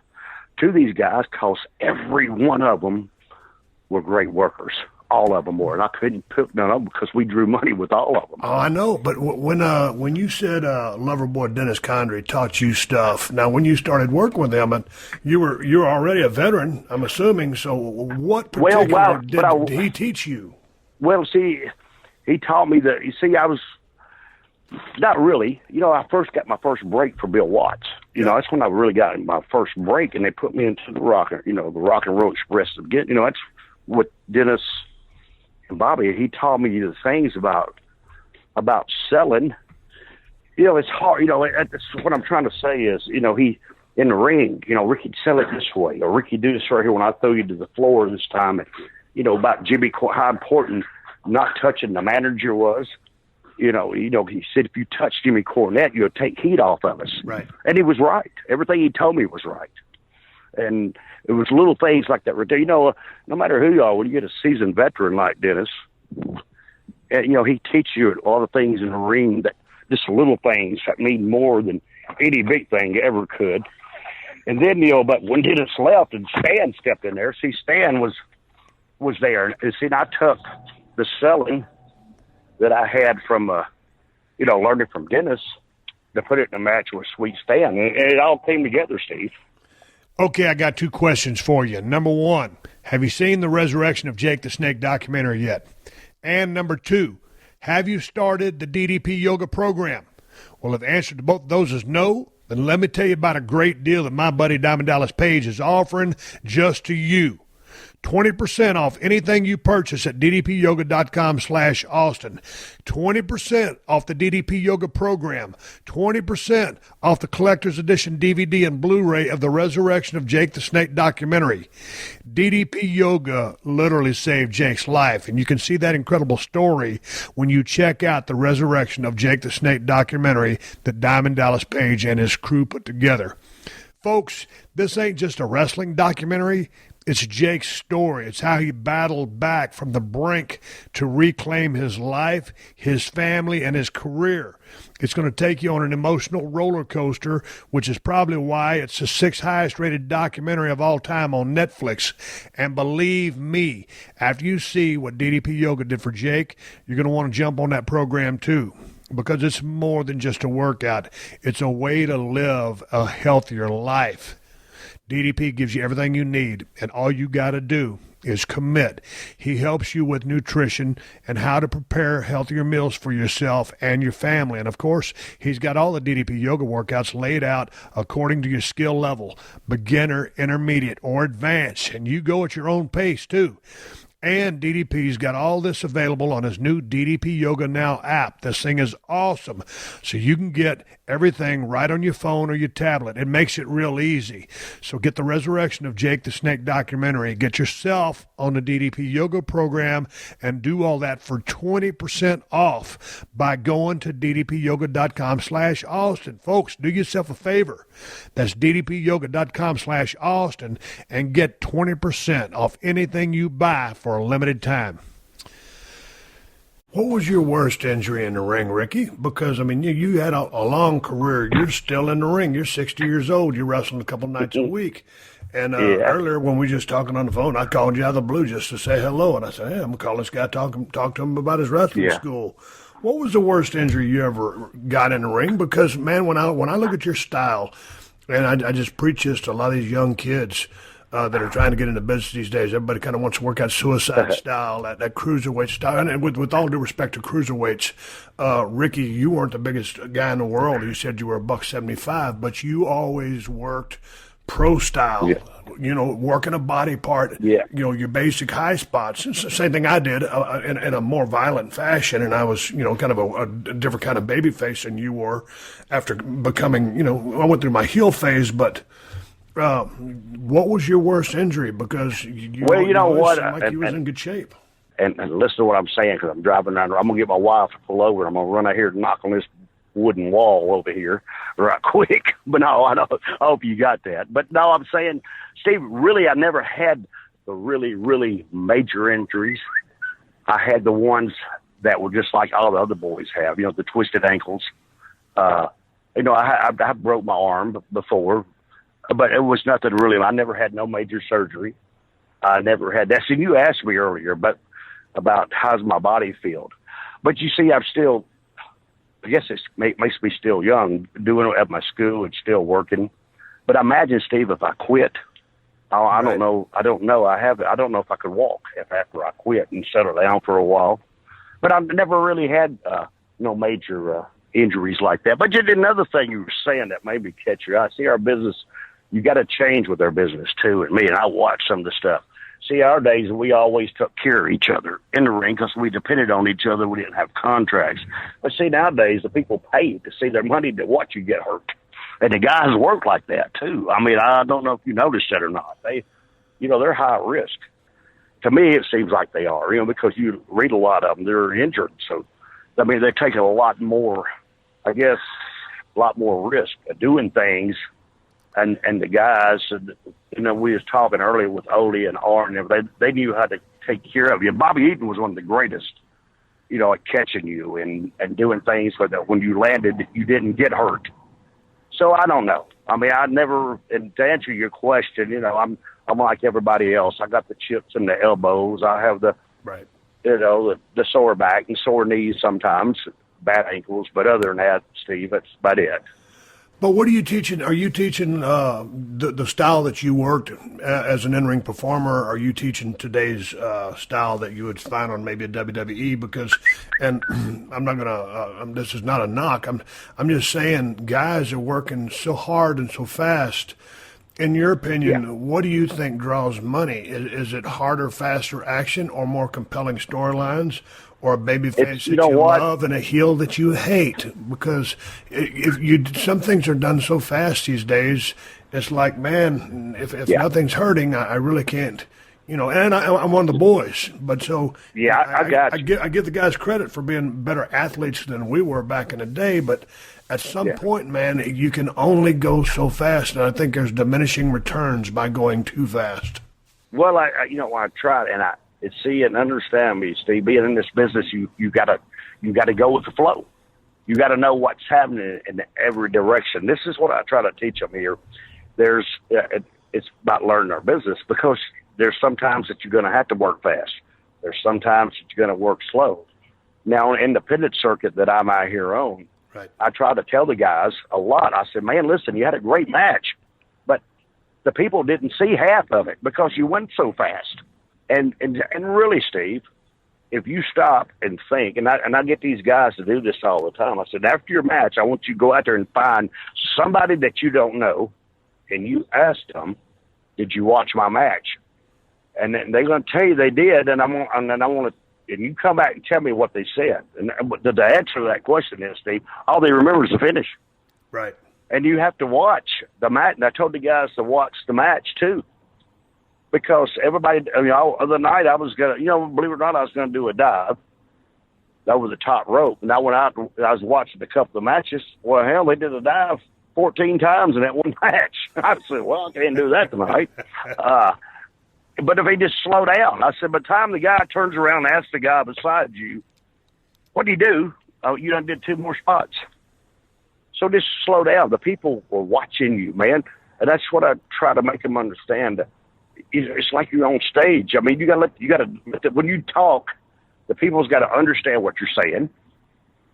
to these guys, because every one of them were great workers. All of them were, and I couldn't pick none of them because we drew money with all of them. Oh, I know, but when you said Loverboy Dennis Condrey taught you stuff, now when you started working with him, and you were already a veteran, I'm assuming. So what particular did he teach you? Well, see, he taught me that. You see, I was not really. I first got my first break for Bill Watts. That's when I really got my first break, and they put me into the Rock and Roll Express again. That's what Dennis and Bobby, he taught me the things about selling. It's hard. That's what I'm trying to say is, he in the ring, Ricky, sell it this way, or Ricky, do this right here when I throw you to the floor this time. And, about how important not touching the manager was. He said if you touch Jimmy Cornette, you'll take heat off of us. Right. And he was right. Everything he told me was right. And it was little things like that. No matter who you are, when you get a seasoned veteran like Dennis, he teaches you all the things in the ring, that just little things that mean more than any big thing ever could. And then, but when Dennis left and Stan stepped in there, Stan was there. And I took the selling that I had from, learning from Dennis to put it in a match with Sweet Stan. And it all came together, Steve. Okay, I got two questions for you. Number one, have you seen the Resurrection of Jake the Snake documentary yet? And number two, have you started the DDP yoga program? Well, if the answer to both of those is no, then let me tell you about a great deal that my buddy Diamond Dallas Page is offering just to you. 20% off anything you purchase at ddpyoga.com/Austin. 20% off the DDP Yoga program. 20% off the collector's edition DVD and Blu-ray of the Resurrection of Jake the Snake documentary. DDP Yoga literally saved Jake's life, and you can see that incredible story when you check out the Resurrection of Jake the Snake documentary that Diamond Dallas Page and his crew put together. Folks, this ain't just a wrestling documentary. It's Jake's story. It's how he battled back from the brink to reclaim his life, his family, and his career. It's going to take you on an emotional roller coaster, which is probably why it's the 6th highest rated documentary of all time on Netflix. And believe me, after you see what DDP Yoga did for Jake, you're going to want to jump on that program too, because it's more than just a workout. It's a way to live a healthier life. DDP gives you everything you need, and all you got to do is commit. He helps you with nutrition and how to prepare healthier meals for yourself and your family. And, of course, he's got all the DDP yoga workouts laid out according to your skill level, beginner, intermediate, or advanced. And you go at your own pace, too. And DDP's got all this available on his new DDP Yoga Now app. This thing is awesome. So you can get everything right on your phone or your tablet. It makes it real easy. So get the Resurrection of Jake the Snake documentary. Get yourself on the DDP Yoga program and do all that for 20% off by going to ddpyoga.com/Austin. Folks, do yourself a favor. That's ddpyoga.com/Austin and get 20% off anything you buy for a limited time. What was your worst injury in the ring, Ricky? Because, I mean, you had a long career. You're still in the ring. You're 60 years old. You're wrestling a couple nights a week. And earlier when we were just talking on the phone, I called you out of the blue just to say hello. And I said, hey, I'm going to call this guy, talk to him about his wrestling school. What was the worst injury you ever got in the ring? Because, man, when I look at your style, and I just preach this to a lot of these young kids that are trying to get into business these days. Everybody kind of wants to work out suicide style, that cruiserweight style. And with all due respect to cruiserweights, Ricky, you weren't the biggest guy in the world. You said you were $175, but you always worked pro style. Yeah. You know, working a body part. Yeah. You know, your basic high spots. It's the same thing I did in a more violent fashion, and I was, you know, kind of a different kind of baby face than you were after becoming, you know, I went through my heel phase, but. What was your worst injury? Because you was in good shape. And listen to what I'm saying, because I'm driving around. I'm gonna get my wife to pull over. I'm gonna run out here and knock on this wooden wall over here right quick. But no, I hope you got that. But no, I'm saying, Steve, really, I never had the really, really major injuries. I had the ones that were just like all the other boys have. You know, the twisted ankles. You know, I broke my arm before. But it was nothing really. I never had no major surgery. I never had that. So you asked me earlier about how's my body feel. But you see, I'm still, I guess it makes me still young, doing it at my school and still working. But imagine, Steve, if I quit, I don't know. I don't know if I could walk after I quit and settle down for a while. But I've never really had no major injuries like that. But just another thing you were saying that made me catch your eye. See, our business, you got to change with our business too. And me and I watch some of the stuff. See, our days, we always took care of each other in the ring because we depended on each other. We didn't have contracts. But see, nowadays, the people pay to see their money to watch you get hurt. And the guys work like that, too. I mean, I don't know if you noticed that or not. They're high risk. To me, it seems like they are, because you read a lot of them. They're injured. So, I mean, they're taking a lot more risk of doing things. And the guys, we was talking earlier with Ole and Arn, they knew how to take care of you. Bobby Eaton was one of the greatest, at catching you and doing things so that when you landed, you didn't get hurt. So I don't know. I mean, and to answer your question, I'm like everybody else. I got the chips in the elbows. I have the sore back and sore knees sometimes, bad ankles. But other than that, Steve, that's about it. But what are you teaching? Are you teaching the style that you worked as an in-ring performer? Are you teaching today's style that you would find on maybe a WWE? Because, and I'm not gonna. This is not a knock. I'm just saying, guys are working so hard and so fast. In your opinion, what do you think draws money? Is it harder, faster action, or more compelling storylines? Or a babyface that you love and a heel that you hate, because some things are done so fast these days. It's like, man, if nothing's hurting, I really can't, And I'm one of the boys, but so I give the guys credit for being better athletes than we were back in the day. But at some point, man, you can only go so fast, and I think there's diminishing returns by going too fast. Well, I tried, and see and understand me, Steve. Being in this business, you gotta go with the flow. You gotta know what's happening in every direction. This is what I try to teach them here. It's about learning our business, because there's sometimes that you're gonna have to work fast. There's sometimes that you're gonna work slow. Now, on the independent circuit that I'm out here on, I try to tell the guys a lot. I said, man, listen, you had a great match, but the people didn't see half of it because you went so fast. And really, Steve, if you stop and think, and I get these guys to do this all the time. I said, after your match, I want you to go out there and find somebody that you don't know, and you ask them, did you watch my match? And then they're going to tell you they did, and you come back and tell me what they said. And the answer to that question is, Steve, all they remember is the finish. Right. And you have to watch the match. And I told the guys to watch the match, too. Because everybody, other night I was going to, believe it or not, I was going to do a dive over the top rope. And I went out and I was watching a couple of matches. Well, hell, they did a dive 14 times in that one match. I said, well, I can't do that tonight. But if he just slow down, I said, by the time the guy turns around and asks the guy beside you, what do you do? Oh, you done did 2 more spots. So just slow down. The people were watching you, man. And that's what I try to make them understand. It's like you're on stage. I mean, you got to when you talk, the people's got to understand what you're saying.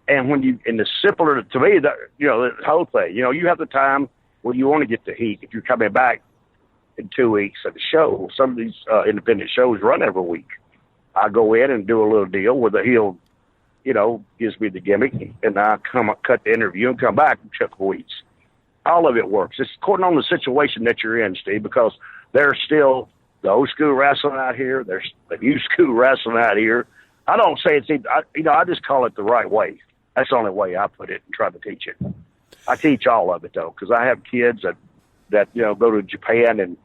And the simpler to me, the whole thing, you have the time where you want to get the heat. If you're coming back in 2 weeks at the show, some of these independent shows run every week. I go in and do a little deal where the heel, gives me the gimmick, and I cut the interview and come back in a couple of weeks. All of it works. It's according on the situation that you're in, Steve, because there's still the old school wrestling out here. There's the new school wrestling out here. I don't say it's, I just call it the right way. That's the only way I put it and try to teach it. I teach all of it, though, because I have kids that go to Japan, and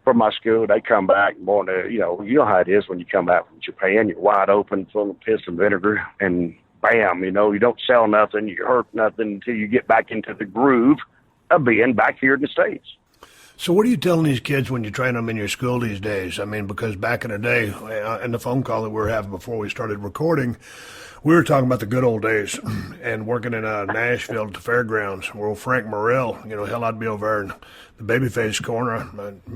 from my school, they come back and want to, you know how it is when you come back from Japan. You're wide open, full of piss and vinegar, and bam, you don't sell nothing, you hurt nothing until you get back into the groove of being back here in the States. So what are you telling these kids when you train them in your school these days? I mean, because back in the day, in the phone call that we were having before we started recording, we were talking about the good old days and working in Nashville at the fairgrounds where Frank Morrell, hell, I'd be over there in the babyface corner.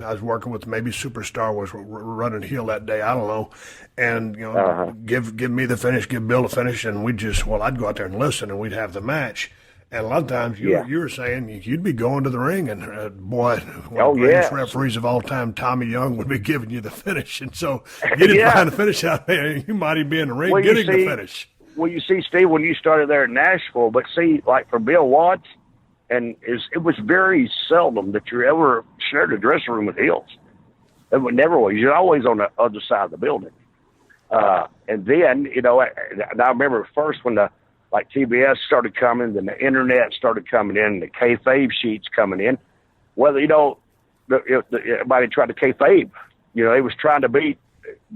I was working with maybe Superstar was running heel that day. I don't know. And, give me the finish, give Bill the finish. And I'd go out there and listen and we'd have the match. And a lot of times you were saying you'd be going to the ring and, one of the greatest referees of all time, Tommy Young, would be giving you the finish. And so you didn't find the finish out there. You might even be in the ring getting the finish. Well, you see, Steve, when you started there in Nashville, but see, like for Bill Watts, it was very seldom that you ever shared a dressing room with heels. It would never was. You're always on the other side of the building. And then, and I remember first when TBS started coming, then the internet started coming in, the kayfabe sheets coming in. Whether, everybody tried to kayfabe. They was trying to beat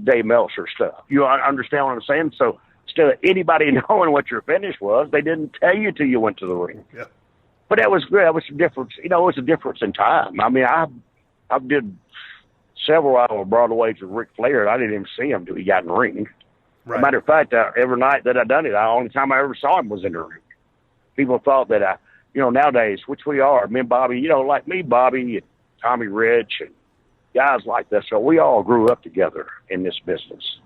Dave Meltzer stuff. You understand what I'm saying? So instead of anybody knowing what your finish was, they didn't tell you till you went to the ring. Yeah. But that was a difference. It was a difference in time. I mean, I did several out of broadways with Ric Flair, and I didn't even see him till he got in the ring. Right. As a matter of fact, every night that I done it, the only time I ever saw him was in the ring. People thought that nowadays, which we are, me and Bobby, like me, Bobby, and Tommy Rich, and guys like that. So we all grew up together in this business.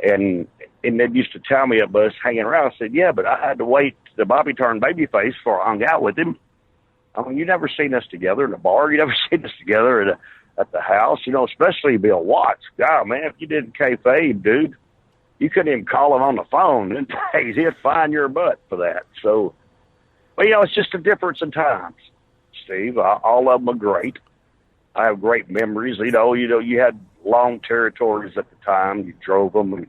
And they used to tell me about us hanging around. I said, yeah, but I had to wait till Bobby turned babyface before I hung out with him. I mean, you never seen us together in the bar. You never seen us together at the house, especially Bill Watts. God, man, if you didn't kayfabe, dude, you couldn't even call him on the phone. And he'd fine your butt for that. So, but, it's just a difference in times, Steve. All of them are great. I have great memories. You had long territories at the time. You drove them.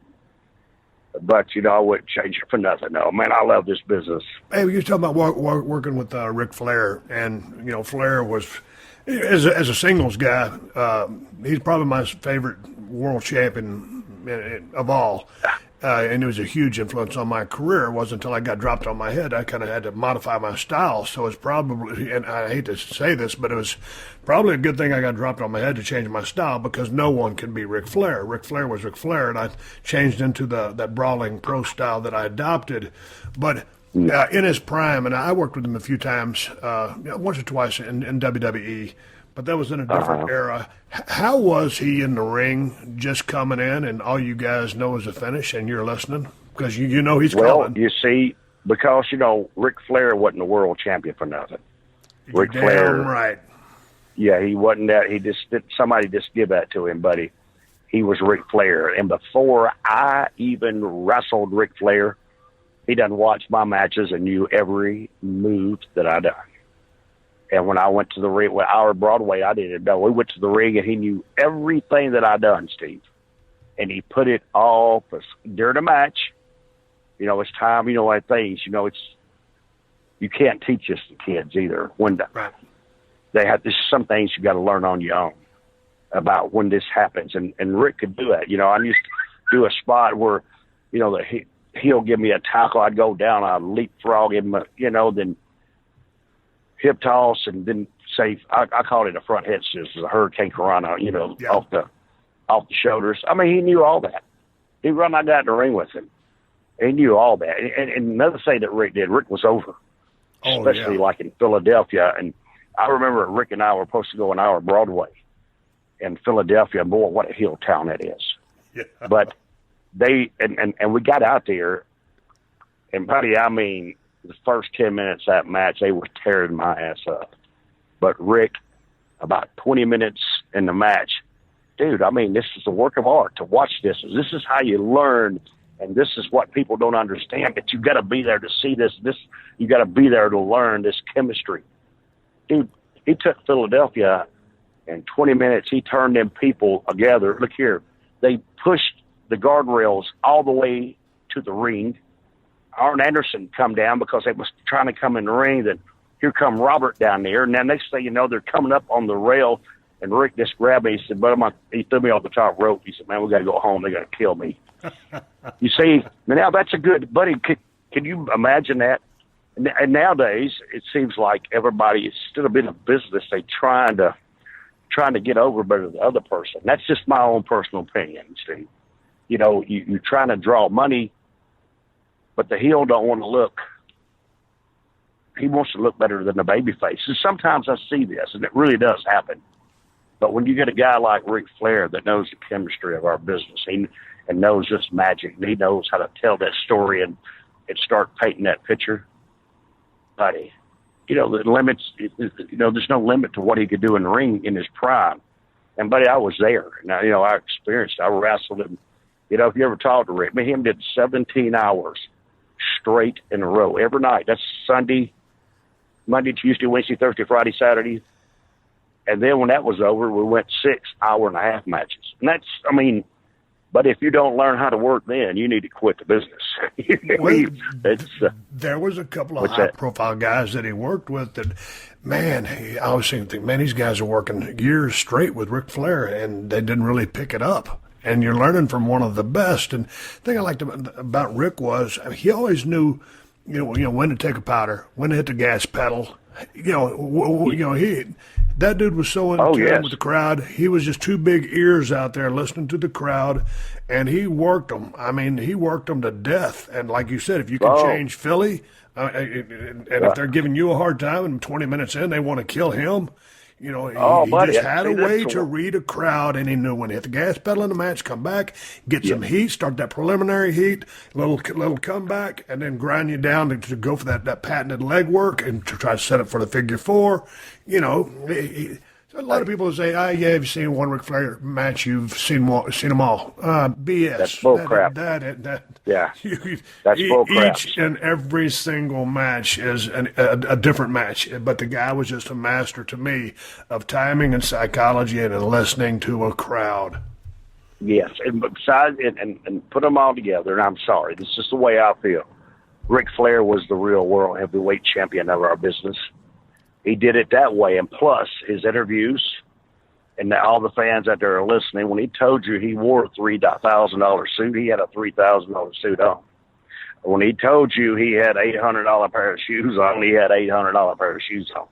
But, I wouldn't change it for nothing. No, man, I love this business. Hey, you're talking about working with Ric Flair. And, Flair was, as a singles guy, he's probably my favorite world champion of all. And it was a huge influence on my career. It wasn't until I got dropped on my head I kind of had to modify my style. So it's probably, and I hate to say this, but it was probably a good thing I got dropped on my head to change my style because no one can be Ric Flair. Ric Flair was Ric Flair, and I changed into that brawling pro style that I adopted. But in his prime, and I worked with him a few times, once or twice in WWE, but that was in a different era. How was he in the ring just coming in and all you guys know is a finish and you're listening? Because you know he's coming. Well, you see, because, Ric Flair wasn't a world champion for nothing. Ric Flair, right. Yeah, he wasn't that. Somebody just give that to him, buddy. He was Ric Flair. And before I even wrestled Ric Flair, he done watched my matches and knew every move that I done. And when I went to the ring with our Broadway, I didn't know. We went to the ring, and he knew everything that I done, Steve. And he put it all during the match. It's time. Like things. You can't teach this to kids either. They have this. Some things you got to learn on your own about when this happens. And Rick could do that. I used to do a spot where, he'll give me a tackle. I'd go down. I'd leapfrog him. Then hip toss, and then say, I called it a front head scissors, a hurricane Corona, off the shoulders. I mean, he knew all that. He run, I got in the ring with him. He knew all that. And another thing that Rick did, Rick was over, especially like in Philadelphia. And I remember Rick and I were supposed to go on our Broadway in Philadelphia. Boy, what a hill town that is. Yeah. But they, and we got out there, and buddy, I mean, the first 10 minutes of that match, they were tearing my ass up. But Rick, about 20 minutes in the match, dude, I mean, this is a work of art to watch this. This is how you learn, and this is what people don't understand, that you got to be there to see this. You got to be there to learn this chemistry. Dude, he took Philadelphia, in 20 minutes, he turned them people together. Look here. They pushed the guardrails all the way to the ring. Arn Anderson come down because they was trying to come in the ring. Then here come Robert down there. And then next thing you know, they're coming up on the rail. And Rick just grabbed me. He said, he threw me off the top rope. He said, man, we got to go home. They're going to kill me. You see, now that's a good, buddy. Can you imagine that? And nowadays, it seems like everybody, instead of being a business, they trying to trying to get over better than the other person. That's just my own personal opinion, Steve. You know, you're trying to draw money, but the heel don't want to look. He wants to look better than the babyface. And sometimes I see this, and it really does happen. But when you get a guy like Ric Flair that knows the chemistry of our business, and knows this magic, and he knows how to tell that story and start painting that picture, buddy, you know, the limits, you know, there's no limit to what he could do in the ring in his prime. And, buddy, I was there. Now, you know, I experienced, I wrestled him. You know, if you ever talked to Rick, me and him did 17 hours straight in a row every night. That's Sunday, Monday, Tuesday, Wednesday, Thursday, Friday, Saturday. And then when that was over, we went 6 hour-and-a-half matches. And that's, I mean, but if you don't learn how to work then, you need to quit the business. There was a couple of high-profile guys that he worked with that, man, I was thinking, man, these guys are working years straight with Ric Flair, and they didn't really pick it up. And you're learning from one of the best. And the thing I liked about Rick was he always knew, you know, when to take a powder, when to hit the gas pedal. That dude was so in tune with the crowd. He was just two big ears out there listening to the crowd, and he worked them. I mean, he worked them to death. And like you said, if you can change Philly, and if they're giving you a hard time and 20 minutes in they want to kill him, you know, he just had a way to read a crowd, and he knew when to hit the gas pedal in the match, come back, get some heat, start that preliminary heat, little comeback, and then grind you down to go for that patented leg work and to try to set up for the figure four. You know, a lot of people say, yeah, you've seen one Ric Flair match, you've seen them all. BS. That's bull crap. That's bull crap. Each and every single match is a different match. But the guy was just a master to me of timing and psychology and listening to a crowd. Yes, and besides, and put them all together, and I'm sorry, this is the way I feel. Ric Flair was the real world heavyweight champion of our business. He did it that way, and plus his interviews, and all the fans out there are listening. When he told you he wore a $3,000 suit, he had a $3,000 suit on. When he told you he had $800 pair of shoes on, he had $800 pair of shoes on.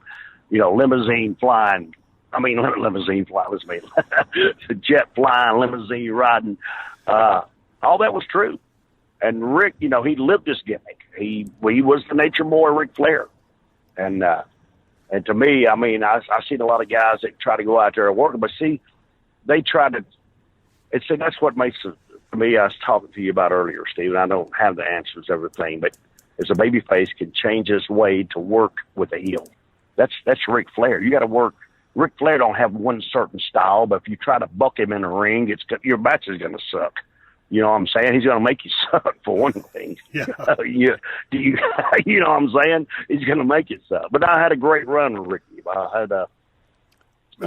You know, limousine flying. I mean, limousine flying was me. Jet flying, limousine riding. All that was true. And Rick, you know, he lived this gimmick. He was the nature boy, Ric Flair, And to me, I mean, I've seen a lot of guys that try to go out there and work, but see, they try to, and see, that's what makes it, to me, I was talking to you about earlier, Steve, and I don't have the answers to everything, but as a babyface can change his way to work with a heel. That's Ric Flair. You got to work. Ric Flair don't have one certain style, but if you try to buck him in the ring, your match is going to suck. You know what I'm saying? He's going to make you suck, for one thing. Yeah. You know what I'm saying? He's going to make you suck. But I had a great run with Ricky. I had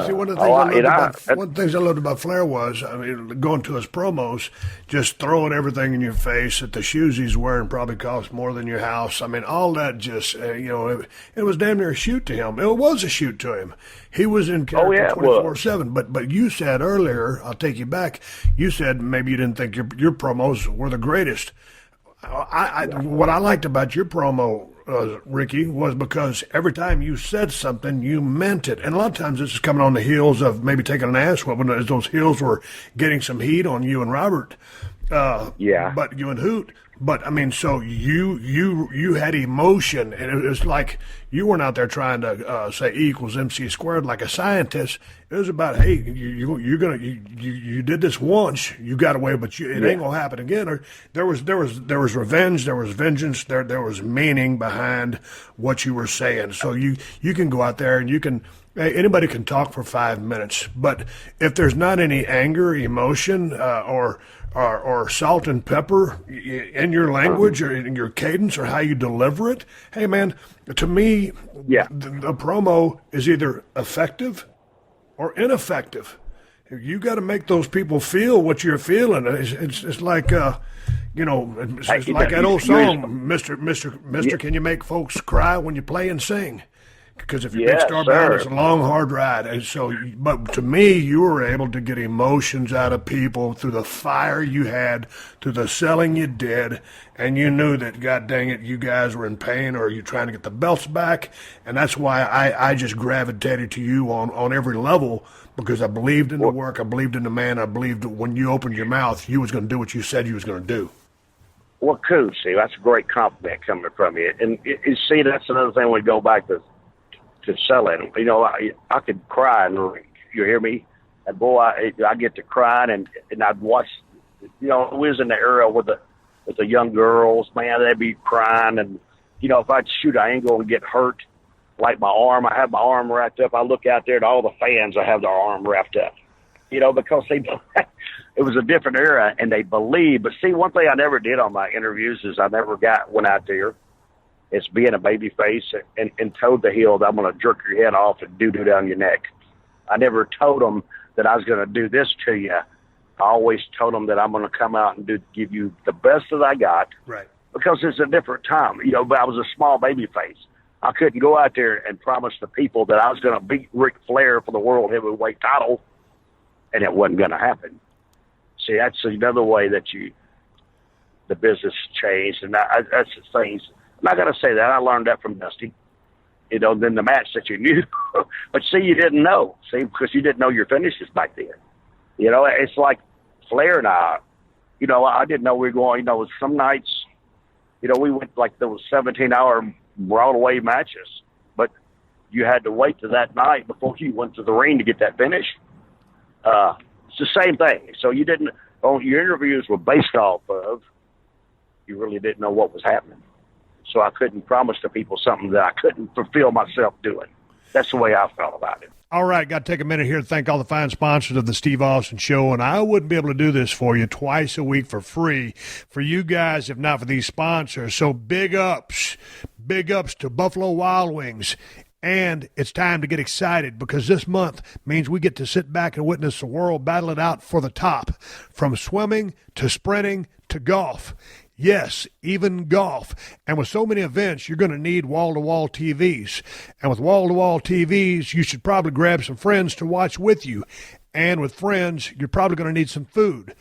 See, one of the things I loved about Flair was, I mean, going to his promos, just throwing everything in your face that the shoes he's wearing probably cost more than your house. I mean, all that just, it was damn near a shoot to him. It was a shoot to him. He was in character 24/7. But you said earlier, I'll take you back, you said maybe you didn't think your promos were the greatest. What I liked about your promo, Ricky, was because every time you said something, you meant it. And a lot of times this is coming on the heels of maybe taking an ass whooping, as those heels were getting some heat on you and Robert. But you and Hoot. But I mean, so you had emotion, and it was like you weren't out there trying to say E equals MC squared like a scientist. It was about, hey, you did this once, you got away, but it ain't gonna happen again. Or there was revenge, there was vengeance, there was meaning behind what you were saying. So you can go out there and you can. Anybody can talk for 5 minutes, but if there's not any anger, emotion, or salt and pepper in your language or in your cadence or how you deliver it, hey man, to me, the promo is either effective or ineffective. You got to make those people feel what you're feeling. It's like it's like that old song, Mister, can you make folks cry when you play and sing? Because if you're big star bound, it's a long, hard ride. And so, but to me, you were able to get emotions out of people through the fire you had, through the selling you did, and you knew that, God dang it, you guys were in pain or you're trying to get the belts back. And that's why I just gravitated to you on every level, because I believed in the work, I believed in the man, I believed when you opened your mouth, you was going to do what you said you was going to do. Well, cool, see, that's a great compliment coming from you. And you see, that's another thing we go back to selling. You know, I could cry in the ring. You hear me? And boy, I get to crying, and I'd watch. You know, we was in the era with the young girls. Man, they'd be crying, and you know, if I'd shoot an angle and get hurt, like my arm, I have my arm wrapped up. I look out there at all the fans. I have their arm wrapped up. You know, because it was a different era, and they believe. But see, one thing I never did on my interviews is I never went out there. It's being a baby face and told the heel that I'm going to jerk your head off and doo-doo down your neck. I never told them that I was going to do this to you. I always told them that I'm going to come out and give you the best that I got. Right. Because it's a different time. You know, but I was a small baby face. I couldn't go out there and promise the people that I was going to beat Ric Flair for the World Heavyweight title, and it wasn't going to happen. See, that's another way that the business changed, and that's the things. I'm not going to say that. I learned that from Dusty. You know, then the match that you knew. But see, you didn't know. See, because you didn't know your finishes back then. You know, it's like Flair and I, you know, I didn't know we were going, you know, some nights, you know, we went like those 17-hour Broadway matches, but you had to wait to that night before you went to the ring to get that finish. It's the same thing. So you didn't, your interviews were based off of, you really didn't know what was happening. So I couldn't promise to people something that I couldn't fulfill myself doing. That's the way I felt about it. All right, got to take a minute here to thank all the fine sponsors of the Steve Austin Show, and I wouldn't be able to do this for you twice a week for free for you guys if not for these sponsors. So big ups to Buffalo Wild Wings. And it's time to get excited because this month means we get to sit back and witness the world battle it out for the top, from swimming to sprinting to golf. Yes, even golf. And with so many events, you're going to need wall-to-wall TVs. And with wall-to-wall TVs, you should probably grab some friends to watch with you. And with friends, you're probably going to need some food.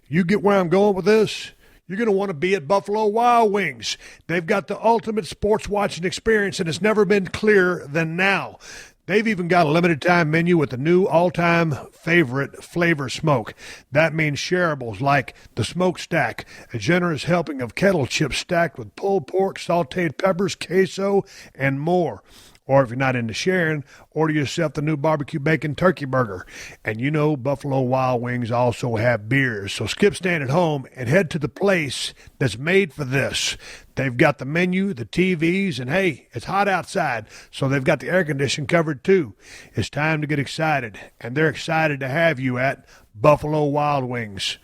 You get where I'm going with this? You're going to want to be at Buffalo Wild Wings. They've got the ultimate sports watching experience, and it's never been clearer than now. They've even got a limited-time menu with the new all-time favorite flavor smoke. That means shareables like the Smoke Stack, a generous helping of kettle chips stacked with pulled pork, sautéed peppers, queso, and more. Or if you're not into sharing, order yourself the new barbecue bacon turkey burger. And you know Buffalo Wild Wings also have beers. So skip staying at home and head to the place that's made for this. They've got the menu, the TVs, and hey, it's hot outside, so they've got the air conditioning covered too. It's time to get excited, and they're excited to have you at Buffalo Wild Wings.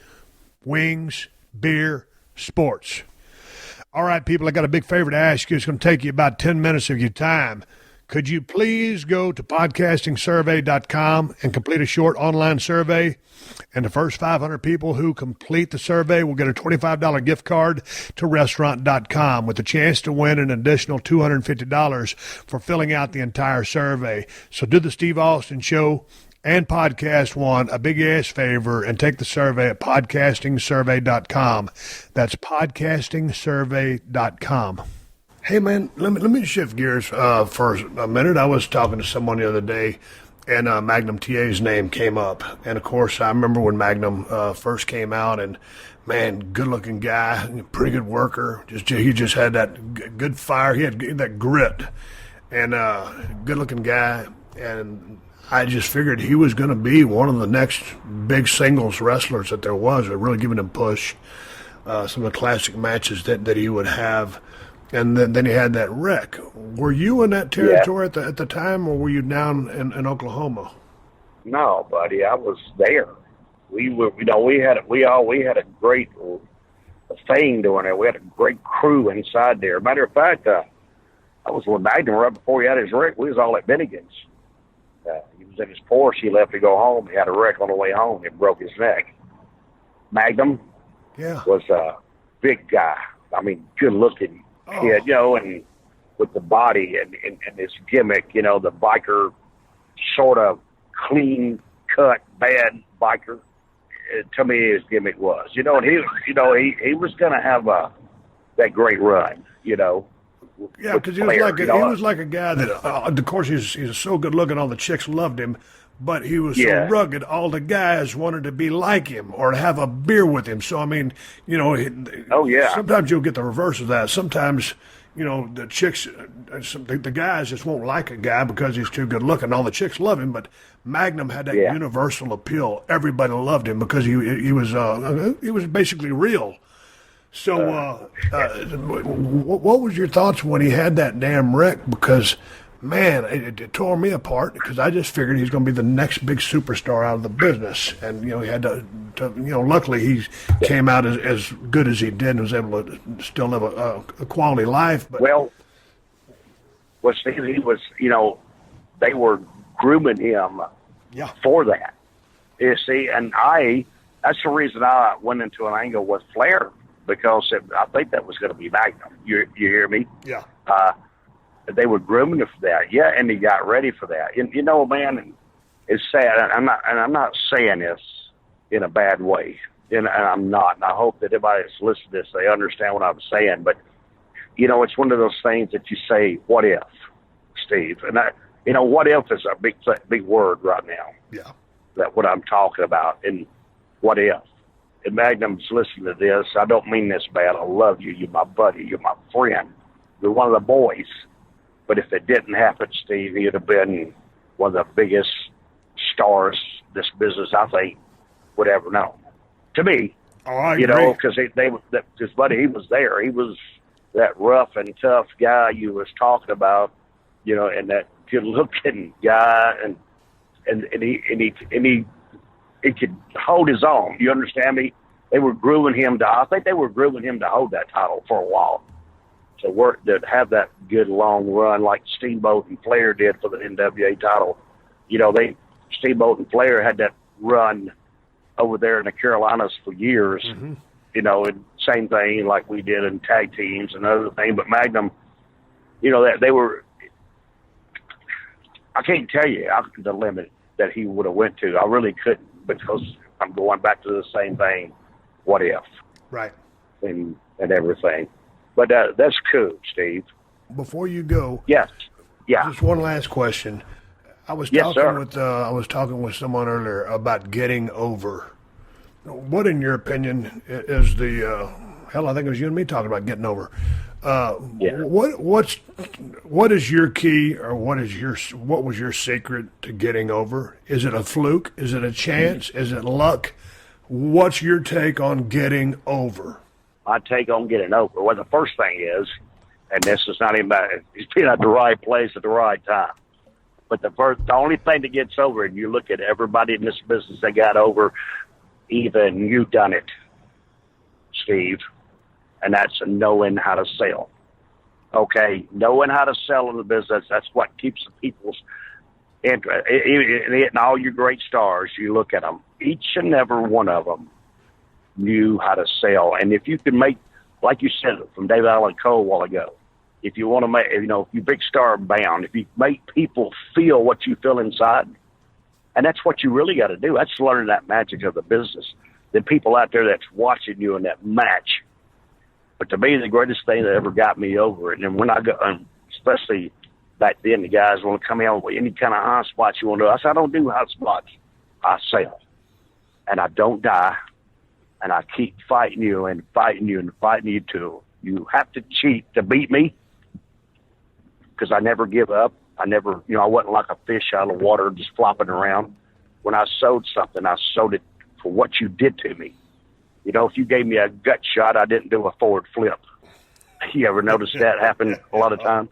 Wings, beer, sports. All right, people, I got a big favor to ask you. It's going to take you about 10 minutes of your time. Could you please go to podcastingsurvey.com and complete a short online survey? And the first 500 people who complete the survey will get a $25 gift card to restaurant.com with a chance to win an additional $250 for filling out the entire survey. So do the Steve Austin Show and PodcastOne a big-ass favor and take the survey at podcastingsurvey.com. That's podcastingsurvey.com. Hey, man, let me shift gears for a minute. I was talking to someone the other day, and Magnum TA's name came up. And, of course, I remember when Magnum first came out, and, man, good-looking guy, pretty good worker. He just had that good fire. He had that grit, and good-looking guy. And I just figured he was going to be one of the next big singles wrestlers that there was, really giving him push. Some of the classic matches that he would have. And then he had that wreck. Were you in that territory at the time, or were you down in Oklahoma? No, buddy, I was there. We were, we had a great thing doing it. We had a great crew inside there. Matter of fact, I was with Magnum right before he had his wreck. We was all at Bennigan's. He was in his Porsche. He left to go home. He had a wreck on the way home. He broke his neck. Magnum was a big guy. I mean, good looking. Kid, and with the body and his gimmick, the biker sort of clean cut, bad biker. To me, his gimmick was, and he was going to have that great run, Yeah, because he was like a guy that, of course, he's so good looking, all the chicks loved him, but he was so rugged, all the guys wanted to be like him or have a beer with him. So, I mean, sometimes you'll get the reverse of that. Sometimes, the chicks, the guys just won't like a guy because he's too good looking. All the chicks love him, but Magnum had that universal appeal. Everybody loved him because he was basically real. So, what was your thoughts when he had that damn wreck? Because, man, it tore me apart because I just figured he's going to be the next big superstar out of the business. And, he had to luckily he came out as good as he did and was able to still live a quality life. But Well, Steve, he was, they were grooming him for that. You see, and that's the reason I went into an angle with Flair. Because I think that was going to be Magnum. You hear me? Yeah. They were grooming him for that. Yeah, and he got ready for that. And, man, it's sad. I'm not saying this in a bad way. And I'm not. And I hope that everybody that's listening to this, they understand what I'm saying. But, it's one of those things that you say, what if, Steve? And, what if is a big word right now. Yeah. That what I'm talking about. And what if? And Magnum's listening to this. I don't mean this bad. I love you. You're my buddy. You're my friend. You're one of the boys. But if it didn't happen, Steve, he'd have been one of the biggest stars this business, I think, would ever know. To me, because his buddy, he was there. He was that rough and tough guy you was talking about, and that good-looking guy, and he could hold his own. You understand me? They were grooming him I think they were grooming him to hold that title for a while. To have that good long run like Steamboat and Flair did for the NWA title. Steamboat and Flair had that run over there in the Carolinas for years. Mm-hmm. And same thing like we did in tag teams and other thing. But Magnum, that they were, I can't tell you the limit that he would have went to. I really couldn't. Because I'm going back to the same thing, what if? Right. And everything. But that's cool, Steve. Before you go. Yes. Yeah. Just one last question. I was talking with someone earlier about getting over. What, in your opinion, is the hell? I think it was you and me talking about getting over. What is your key, or what was your secret to getting over? Is it a fluke? Is it a chance? Is it luck? What's your take on getting over? My take on getting over. Well, the first thing is, and this is not even about it's being at the right place at the right time. But the only thing that gets over, and you look at everybody in this business that got over, even you done it, Steve. And that's knowing how to sell. Okay, knowing how to sell in the business, that's what keeps the people's interest. And all your great stars, you look at them, each and every one of them knew how to sell. And if you can make, like you said from David Allen Cole a while ago, if you want to make, if you're big star bound, if you make people feel what you feel inside, and that's what you really got to do. That's learning that magic of the business. The people out there that's watching you in that match. But to me, the greatest thing that ever got me over it, and when I go, especially back then, the guys want to come in with any kind of high spots you want to do. I said, I don't do high spots. I sell. And I don't die. And I keep fighting you and fighting you and fighting you till you have to cheat to beat me. Because I never give up. I wasn't like a fish out of the water just flopping around. When I sold something, I sold it for what you did to me. If you gave me a gut shot, I didn't do a forward flip. You ever notice that happen a lot of time?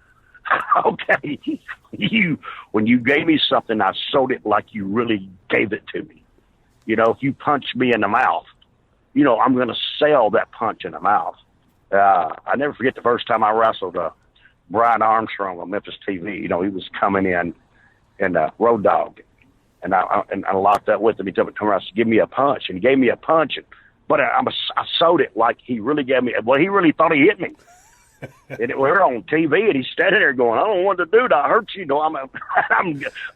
Okay. When you gave me something, I sold it like you really gave it to me. If you punch me in the mouth, I'm going to sell that punch in the mouth. I never forget the first time I wrestled Brian Armstrong on Memphis TV. He was coming in Road Dogg. And I locked up with him. He told me, "Come around, give me a punch." And he gave me a punch. But I sold it like he really gave me. Well, he really thought he hit me. And we were on TV, and he's standing there going, "I don't want to do that. I hurt you." I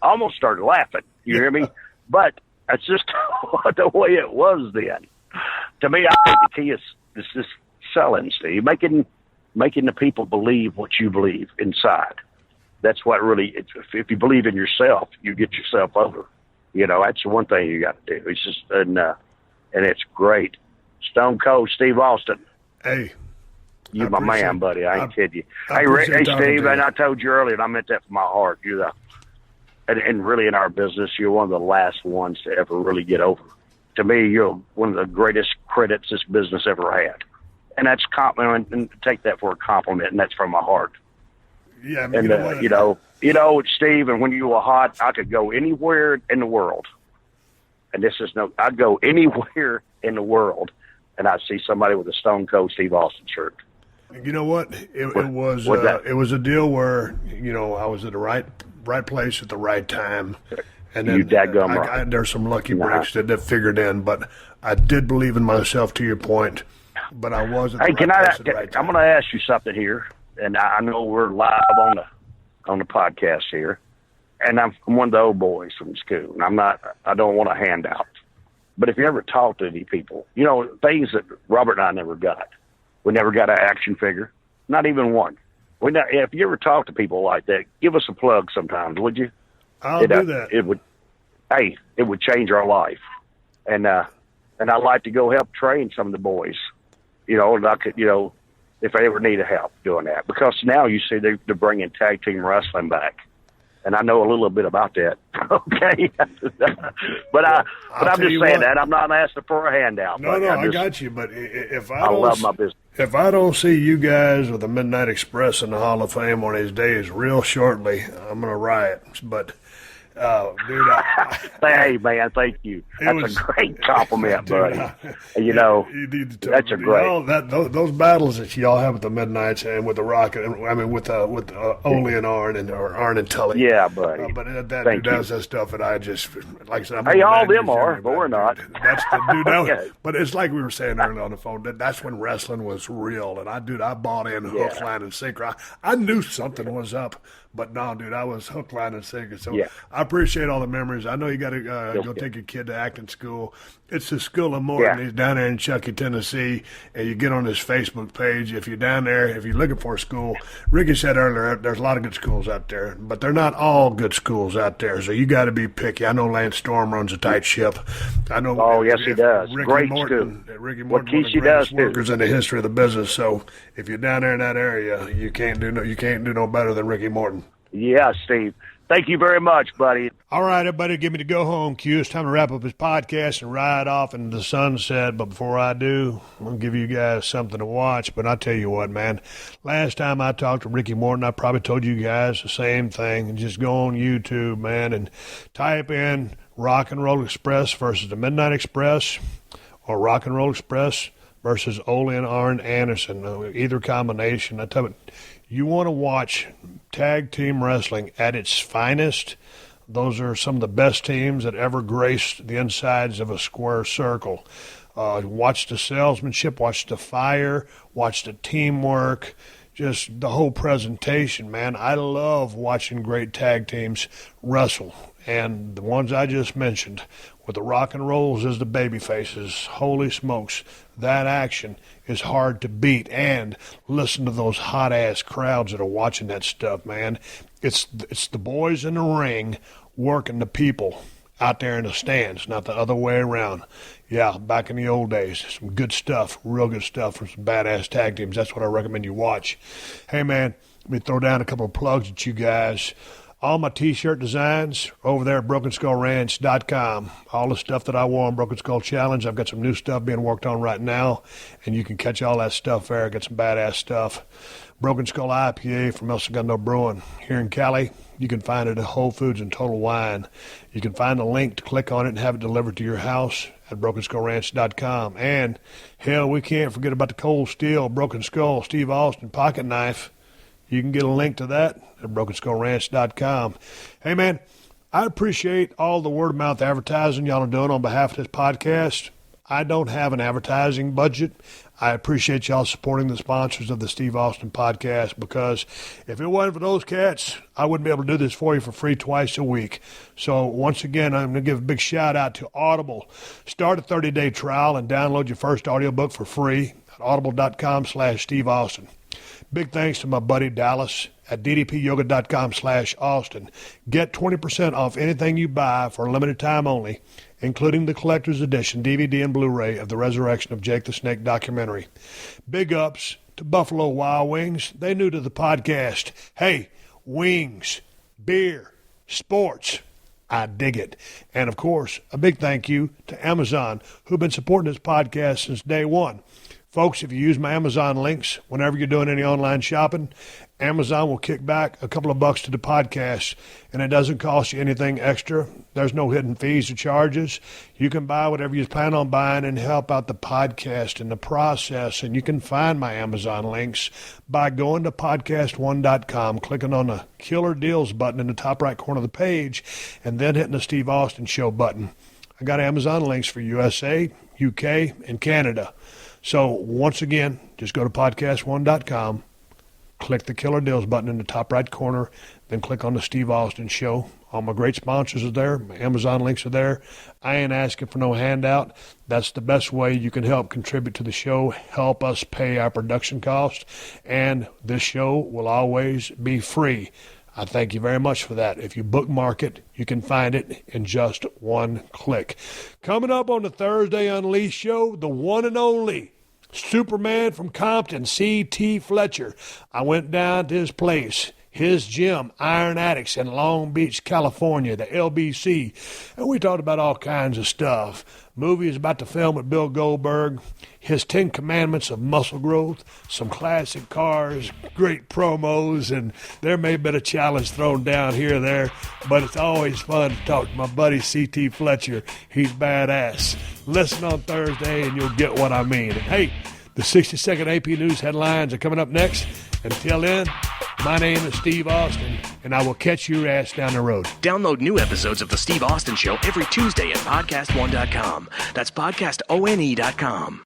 almost started laughing. You hear me? But that's just the way it was then. To me, I think the key is just selling, Steve, making making the people believe what you believe inside. That's what really, if you believe in yourself, you get yourself over. That's the one thing you got to do. It's just, and it's great. Stone Cold Steve Austin. Hey. You're my man, buddy. I ain't kidding you. Hey, Steve, and I told you earlier, and I meant that from my heart. And really in our business, you're one of the last ones to ever really get over. To me, you're one of the greatest credits this business ever had. And that's compliment, and take that for a compliment, and that's from my heart. Yeah, I mean, and Steve, and when you were hot, I could go anywhere in the world. And I'd go anywhere in the world, and I'd see somebody with a Stone Cold Steve Austin shirt. You know what? It was a deal where I was at the right place at the right time, and then there's some lucky breaks that figured in. But I did believe in myself, to your point. But I wasn't. Hey, I'm going to ask you something here, and I know we're live on the podcast here, and I'm one of the old boys from school, and I don't want a handout. But if you ever talk to any people, things that Robert and I never got. We never got an action figure, not even one. If you ever talk to people like that, give us a plug sometimes, would you? I'll do that. It would change our life, and I'd like to go help train some of the boys. And I could, if I ever need help doing that, because now you see they're bringing tag team wrestling back. And I know a little bit about that. Okay. but I'm just saying that. I'm not asking for a handout. No, I got you. But if I love my business. If I don't see you guys with the Midnight Express in the Hall of Fame one of these days real shortly, I'm going to riot. But, dude. Hey, man, thank you. That's a great compliment, buddy. You need to that's a great. Those battles that y'all have with the Midnights and with the Rock, with Ole and Arn and Arn and Tully. Yeah, buddy. But that dude does that stuff, and I just, like I said, all them are, but we're not. That's the dude. Okay. But it's like we were saying earlier on the phone. That's when wrestling was real, and I bought in hook, line, and sinker. I knew something was up. But no, dude, I was hook, line, and sinker. So I appreciate all the memories. I know you got to go take your kid to acting school. It's the School of Morton. He's down there in Chuckey, Tennessee, and you get on his Facebook page. If you're down there, if you're looking for a school, Ricky said earlier, there's a lot of good schools out there, but they're not all good schools out there. So you got to be picky. I know Lance Storm runs a tight ship. I know. Oh, yes, he does. Ricky Morton, one of the greatest workers in the history of the business. So if you're down there in that area, you can't do no better than Ricky Morton. Yeah, Steve. Thank you very much, buddy. All right, everybody, give me the go-home cue. It's time to wrap up this podcast and ride off into the sunset. But before I do, I'm going to give you guys something to watch. But I'll tell you what, man, last time I talked to Ricky Morton, I probably told you guys the same thing. And just go on YouTube, man, and type in Rock and Roll Express versus the Midnight Express or Rock and Roll Express versus Ole and Arn Anderson. Either combination. I tell you, you want to watch tag team wrestling at its finest. Those are some of the best teams that ever graced the insides of a square circle. Watch the salesmanship, watch the fire, watch the teamwork, just the whole presentation, man. I love watching great tag teams wrestle. And the ones I just mentioned, with the Rock and Rolls as the baby faces, holy smokes, that action is hard to beat. And listen to those hot-ass crowds that are watching that stuff, man. It's the boys in the ring working the people out there in the stands, not the other way around. Yeah, back in the old days, some good stuff, real good stuff from some badass tag teams. That's what I recommend you watch. Hey, man, let me throw down a couple of plugs at you guys. All my T-shirt designs over there at BrokenSkullRanch.com. All the stuff that I wore on Broken Skull Challenge. I've got some new stuff being worked on right now, and you can catch all that stuff there. Got some badass stuff. Broken Skull IPA from El Segundo Brewing here in Cali. You can find it at Whole Foods and Total Wine. You can find a link to click on it and have it delivered to your house at BrokenSkullRanch.com. And, hell, we can't forget about the Cold Steel Broken Skull Steve Austin pocket knife. You can get a link to that at BrokenSkullRanch.com. Hey, man, I appreciate all the word-of-mouth advertising y'all are doing on behalf of this podcast. I don't have an advertising budget. I appreciate y'all supporting the sponsors of the Steve Austin podcast, because if it wasn't for those cats, I wouldn't be able to do this for you for free twice a week. So once again, I'm going to give a big shout-out to Audible. Start a 30-day trial and download your first audiobook for free at audible.com/Steve Austin. Big thanks to my buddy Dallas at ddpyoga.com/Austin. Get 20% off anything you buy for a limited time only, including the collector's edition DVD and Blu-ray of the Resurrection of Jake the Snake documentary. Big ups to Buffalo Wild Wings. They new to the podcast. Hey, wings, beer, sports. I dig it. And, of course, a big thank you to Amazon, who've been supporting this podcast since day one. Folks, if you use my Amazon links whenever you're doing any online shopping, Amazon will kick back a couple of bucks to the podcast, and it doesn't cost you anything extra. There's no hidden fees or charges. You can buy whatever you plan on buying and help out the podcast in the process, and you can find my Amazon links by going to PodcastOne.com, clicking on the Killer Deals button in the top right corner of the page, and then hitting the Steve Austin Show button. I got Amazon links for USA, UK, and Canada. So, once again, just go to PodcastOne.com, click the Killer Deals button in the top right corner, then click on the Steve Austin Show. All my great sponsors are there. My Amazon links are there. I ain't asking for no handout. That's the best way you can help contribute to the show, help us pay our production costs, and this show will always be free. I thank you very much for that. If you bookmark it, you can find it in just one click. Coming up on the Thursday Unleashed show, the one and only Superman from Compton, C.T. Fletcher. I went down to his place, his gym, Iron Addicts in Long Beach, California, the LBC, and we talked about all kinds of stuff. Movie is about to film with Bill Goldberg, his 10 Commandments of muscle growth, some classic cars, great promos, and there may have been a challenge thrown down here or there, but it's always fun to talk to my buddy C.T. Fletcher. He's badass. Listen on Thursday and you'll get what I mean. And hey, the 60-second AP News headlines are coming up next. Until then, my name is Steve Austin, and I will catch your ass down the road. Download new episodes of The Steve Austin Show every Tuesday at PodcastOne.com. That's PodcastOne.com.